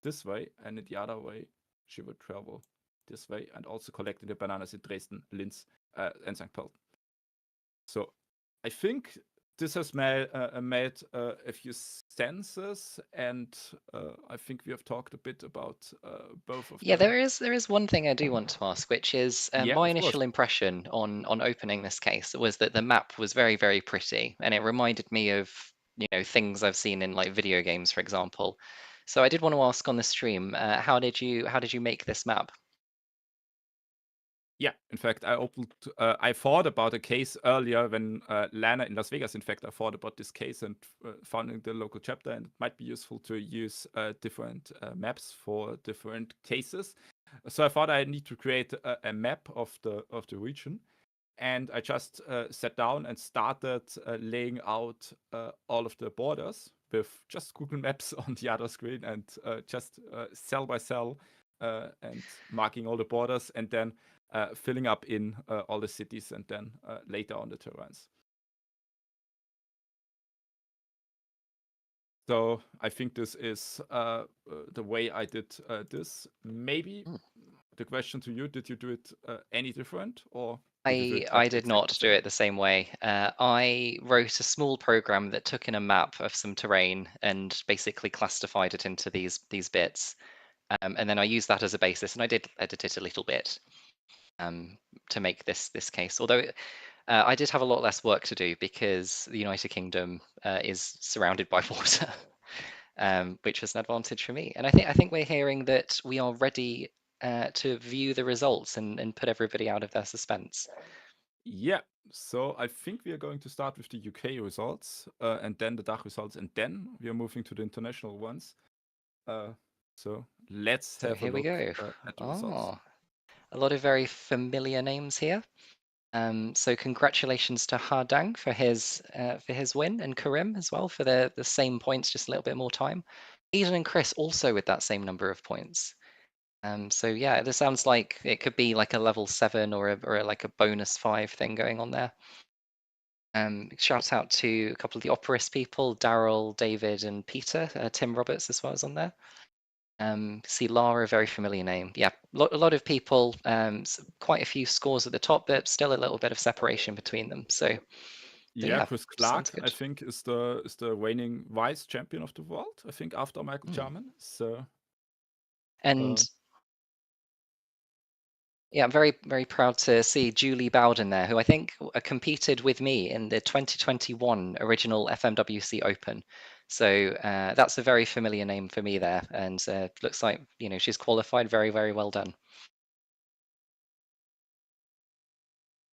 Speaker 3: this way, and in the other way, she would travel this way, and also collecting the bananas in Dresden, Linz, and St. Pölten. So I think this has made a few senses, and I think we have talked a bit about both of
Speaker 2: Yeah,
Speaker 3: them.
Speaker 2: there is one thing I do want to ask, which is
Speaker 3: Yeah,
Speaker 2: my
Speaker 3: of course.
Speaker 2: initial impression on opening this case was that the map was very, very pretty, and it reminded me of, you know, things I've seen in like video games, for example. So I did want to ask on the stream, how did you make this map?
Speaker 3: Yeah, in fact, I thought about a case earlier when Lana in Las Vegas. In fact, I thought about this case and founding the local chapter, and it might be useful to use different maps for different cases. So I thought I need to create a map of the region, and I just sat down and started laying out all of the borders with just Google Maps on the other screen, and just cell by cell and marking all the borders, and then filling up in all the cities, and then later on the terrains. So I think this is the way I did this. Maybe the question to you: did you do it any different, or
Speaker 2: I did not do it the same way. I wrote a small program that took in a map of some terrain and basically classified it into these bits, and then I used that as a basis, and I did edit it a little bit to make this case. Although I did have a lot less work to do because the United Kingdom is surrounded by water, which was an advantage for me. And I think we're hearing that we are ready to view the results and put everybody out of their suspense.
Speaker 3: Yeah, so I think we are going to start with the UK results, and then the DACH results, and then we are moving to the international ones. So let's have
Speaker 2: here
Speaker 3: a
Speaker 2: we
Speaker 3: look
Speaker 2: go.
Speaker 3: at the results.
Speaker 2: A lot of very familiar names here. So congratulations to Dank for his win, and Karim as well for the same points, just a little bit more time. Eden and Chris also with that same number of points. So yeah, this sounds like it could be like a level 7 or like a bonus 5 thing going on there. Shout out to a couple of the Operis people, Daryl, David, and Peter. Tim Roberts as well is on there. See Lara, very familiar name. Yeah, a lot of people, quite a few scores at the top, but still a little bit of separation between them. So
Speaker 3: yeah, Chris Clark,
Speaker 2: sounds good.
Speaker 3: I think, is the reigning vice champion of the world, I think, after Michael Jarman. So
Speaker 2: And yeah, I'm very, very proud to see Julie Bowden there, who I think competed with me in the 2021 original FMWC Open. So that's a very familiar name for me there, and looks like, you know, she's qualified. Very, very well done.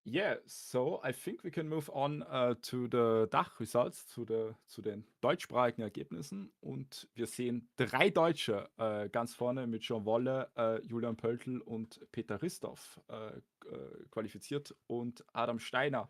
Speaker 3: Yeah, so I think we can move on to the DACH results, zu den deutschsprachigen Ergebnissen. Und wir sehen 3 Deutsche ganz vorne mit Jean Wolle, Julian Pöltl und Peter Ristoff qualifiziert und Adam Steiner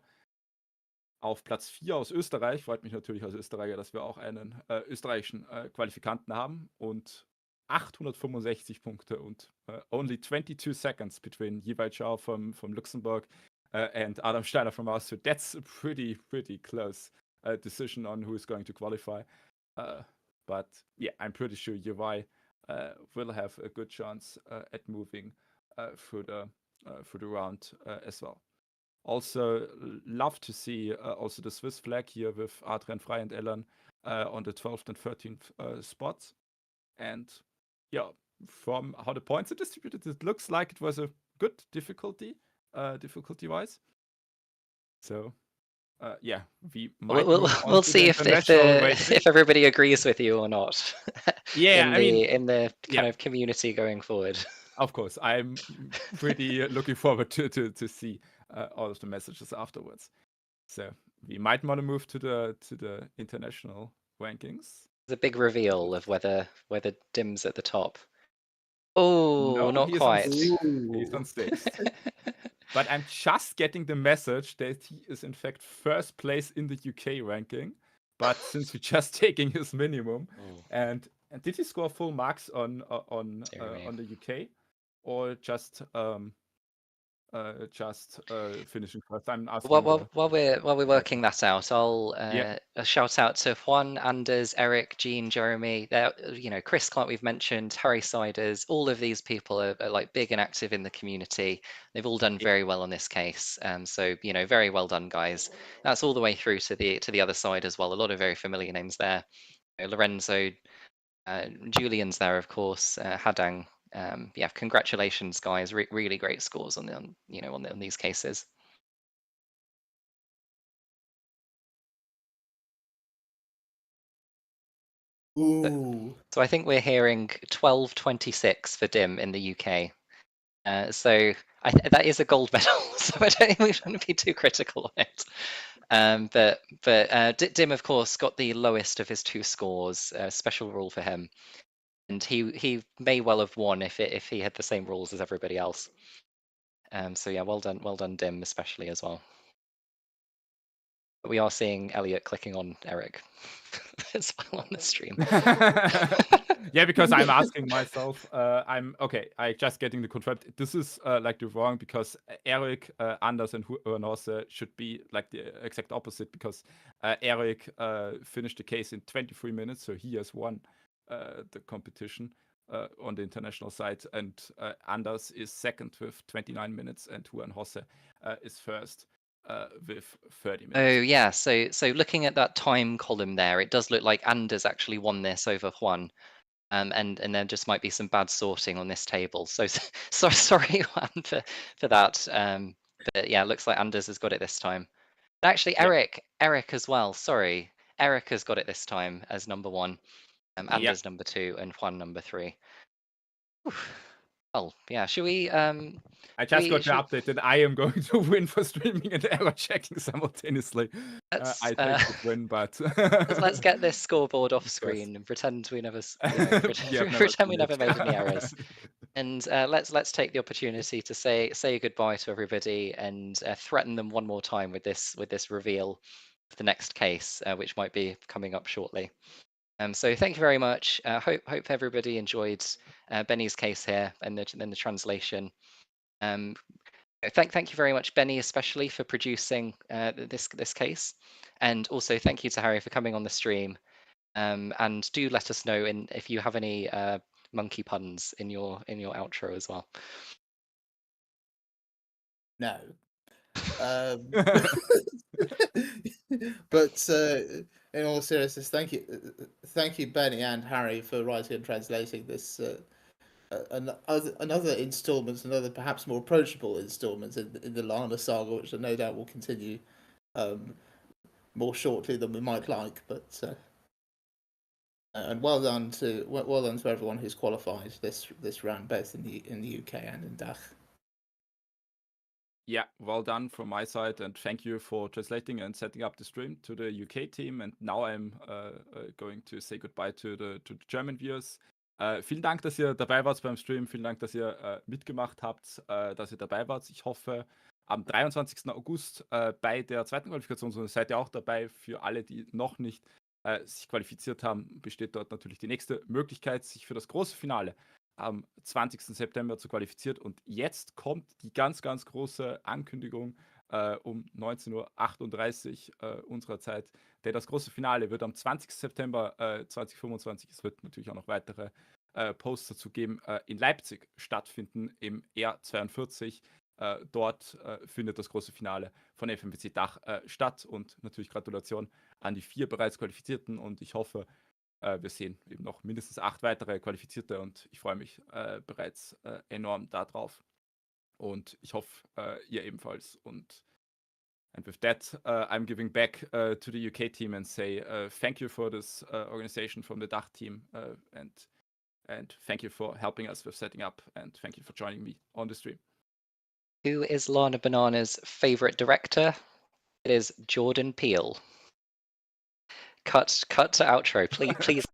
Speaker 3: auf Platz 4 aus Österreich. Freut mich natürlich als Österreicher, dass wir auch einen österreichischen Qualifikanten haben. Und 865 Punkte und only 22 seconds between Yiwei Zhao from Luxembourg and Adam Steiner from Austria. That's a pretty close decision on who is going to qualify. But yeah, I'm pretty sure Yiwei will have a good chance at moving through the round as well. Also, love to see also the Swiss flag here with Adrian Frey and Ellen on the 12th and 13th spots. And yeah, from how the points are distributed, it looks like it was a good difficulty-wise. So, yeah, we might
Speaker 2: we'll see if if everybody agrees with you or not.
Speaker 3: Yeah,
Speaker 2: in the kind of community going forward.
Speaker 3: Of course, I'm pretty looking forward to see all of the messages afterwards. So we might want to move to the international rankings.
Speaker 2: The big reveal of whether Dim's at the top. Oh,
Speaker 3: No,
Speaker 2: not quite.
Speaker 3: He's on 6th. But I'm just getting the message that he is in fact first place in the UK ranking. But since we're just taking his minimum, and did he score full marks on the UK, or just finishing first? I'm asking.
Speaker 2: While we're working that out, I'll shout out to Juan, Anders, Eric, Jean, Jeremy. Chris Clark we've mentioned, Harry Siders. All of these people are like big and active in the community. They've all done very well on this case. So very well done, guys. That's all the way through to the other side as well. A lot of very familiar names there. Lorenzo, Julian's there, of course. Hadang. Congratulations, guys. Really great scores on these cases.
Speaker 4: Ooh.
Speaker 2: So I think we're hearing 12.26 for Dim in the UK. So that is a gold medal. So I don't think we shouldn't be too critical on it. But Dim, of course, got the lowest of his 2 scores. Special rule for him. And he may well have won if he had the same rules as everybody else. So yeah, well done, Dim, especially as well. But we are seeing Elliot clicking on Eric as well on the stream.
Speaker 3: Yeah, because I'm asking myself, I'm just getting the confirmed. This is like the wrong, because Eric, Anders, and Hosse should be like the exact opposite, because Eric finished the case in 23 minutes, so he has won the competition on the international side, and Anders is second with 29 minutes, and Juan Hosse is first with 30 minutes.
Speaker 2: Oh yeah, so looking at that time column there, it does look like Anders actually won this over Juan. And there just might be some bad sorting on this table. So sorry, Juan, for that. But yeah, it looks like Anders has got it this time. Actually, Eric as well. Sorry, Eric has got it this time as number 1. Anders number 2, and Juan number 3. Well, yeah. Should we?
Speaker 3: I just got the update that I am going to win for streaming and error checking simultaneously. I think I win, but
Speaker 2: let's get this scoreboard off screen and pretend we never pretend we never made any errors. And let's take the opportunity to say goodbye to everybody and threaten them one more time with this reveal of the next case, which might be coming up shortly. So thank you very much. Hope everybody enjoyed Benny's case here and then the translation. Thank you very much, Benny, especially for producing this case, and also thank you to Harry for coming on the stream. And do let us know if you have any monkey puns in your outro as well.
Speaker 4: No. But in all seriousness, thank you, Benny and Harry, for writing and translating this another instalment, another perhaps more approachable instalment in the Lana saga, which no doubt will continue more shortly than we might like. But and well done to everyone who's qualified this round, both in the UK and in DACH.
Speaker 3: Yeah, well done from my side, and thank you for translating and setting up the stream to the UK team. And now I'm going to say goodbye to the German viewers. Vielen Dank, dass ihr dabei wart beim Stream. Vielen Dank, dass ihr mitgemacht habt, dass ihr dabei wart. Ich hoffe, am 23. August bei der zweiten Qualifikationsrunde seid ihr auch dabei. Für alle, die noch nicht sich qualifiziert haben, besteht dort natürlich die nächste Möglichkeit, sich für das große Finale am 20. September zu qualifizieren. Und jetzt kommt die ganz, ganz große Ankündigung um 19:38 Uhr unserer Zeit. Denn das große Finale wird am 20. September 2025, es wird natürlich auch noch weitere Posts dazu geben, in Leipzig stattfinden, im R42. Dort findet das große Finale von FMWC DACH statt. Und natürlich Gratulation an die 4 bereits Qualifizierten. Und ich hoffe, wir sehen eben noch mindestens 8 weitere Qualifizierte und ich freue mich bereits enorm darauf. Und ich hoffe, ihr ebenfalls. And with that, I'm giving back to the UK team and say thank you for this organization from the DACH team and thank you for helping us with setting up and thank you for joining me on the stream.
Speaker 2: Who is Lana Banana's favorite director? It is Jordan Peele. Cut to outro, please.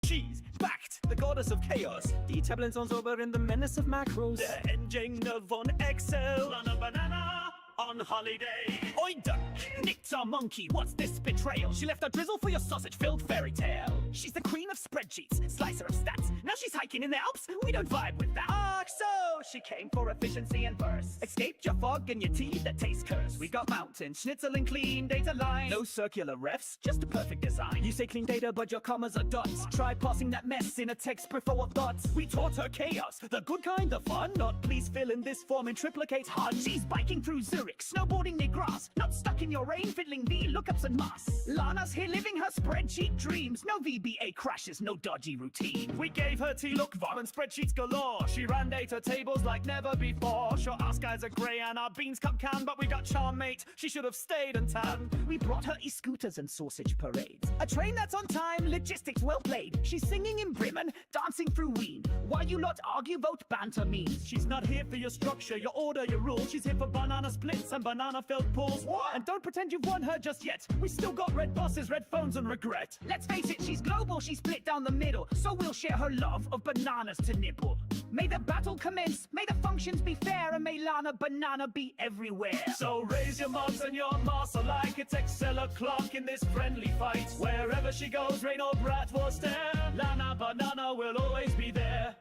Speaker 1: She's backed, the goddess of chaos. Die Tablets on sober in the menace of macros. Der Endgegner von Excel. On a banana, on holiday. Oi, Dank, nicked our monkey. What's this betrayal? She left a drizzle for your sausage-filled fairy tale. She's the queen of spreadsheets, slicer of stats. Now she's hiking in the Alps. We don't vibe with that. So she came for efficiency and burst. Escaped your fog and your tea that tastes cursed. We got mountain, schnitzel and clean data line. No circular refs, just a perfect design. You say clean data, but your commas are dots. Try passing that mess in a text full of thoughts. We taught her chaos, the good kind, the fun. Not please fill in this form in triplicate HUD. She's biking through Zurich, snowboarding near grass. Not stuck in your rain, fiddling V lookups and mass. Lana's here living her spreadsheet dreams. No VBA crashes, no dodgy routine. We gave her T-look, VAR and spreadsheets galore. She ran data tables like never before. Sure, our skies are grey and our beans come can, but we got charm, mate. She should have stayed and tan. We brought her e-scooters and sausage parades. A train that's on time, logistics well played. She's singing in Bremen, dancing through Wien. While you lot argue, vote banter means. She's not here for your structure, your order, your rules. She's here for banana splits and banana-filled pools. What? And don't pretend you've won her just yet. We still got red buses, red phones and regret. Let's face it, she's global, she's split down the middle. So we'll share her love of bananas to nibble. May the battle commence, may the functions be fair, and may Lana Banana be everywhere. So raise your mugs and your mass alike. It's Excel o'clock in this friendly fight. Wherever she goes, rain or bratwurst there, Lana Banana will always be there.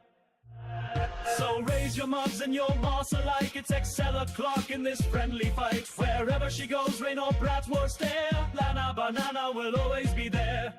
Speaker 1: So raise your mugs and your mass alike. It's Excel o'clock in this friendly fight. Wherever she goes, rain or bratwurst there, Lana Banana will always be there.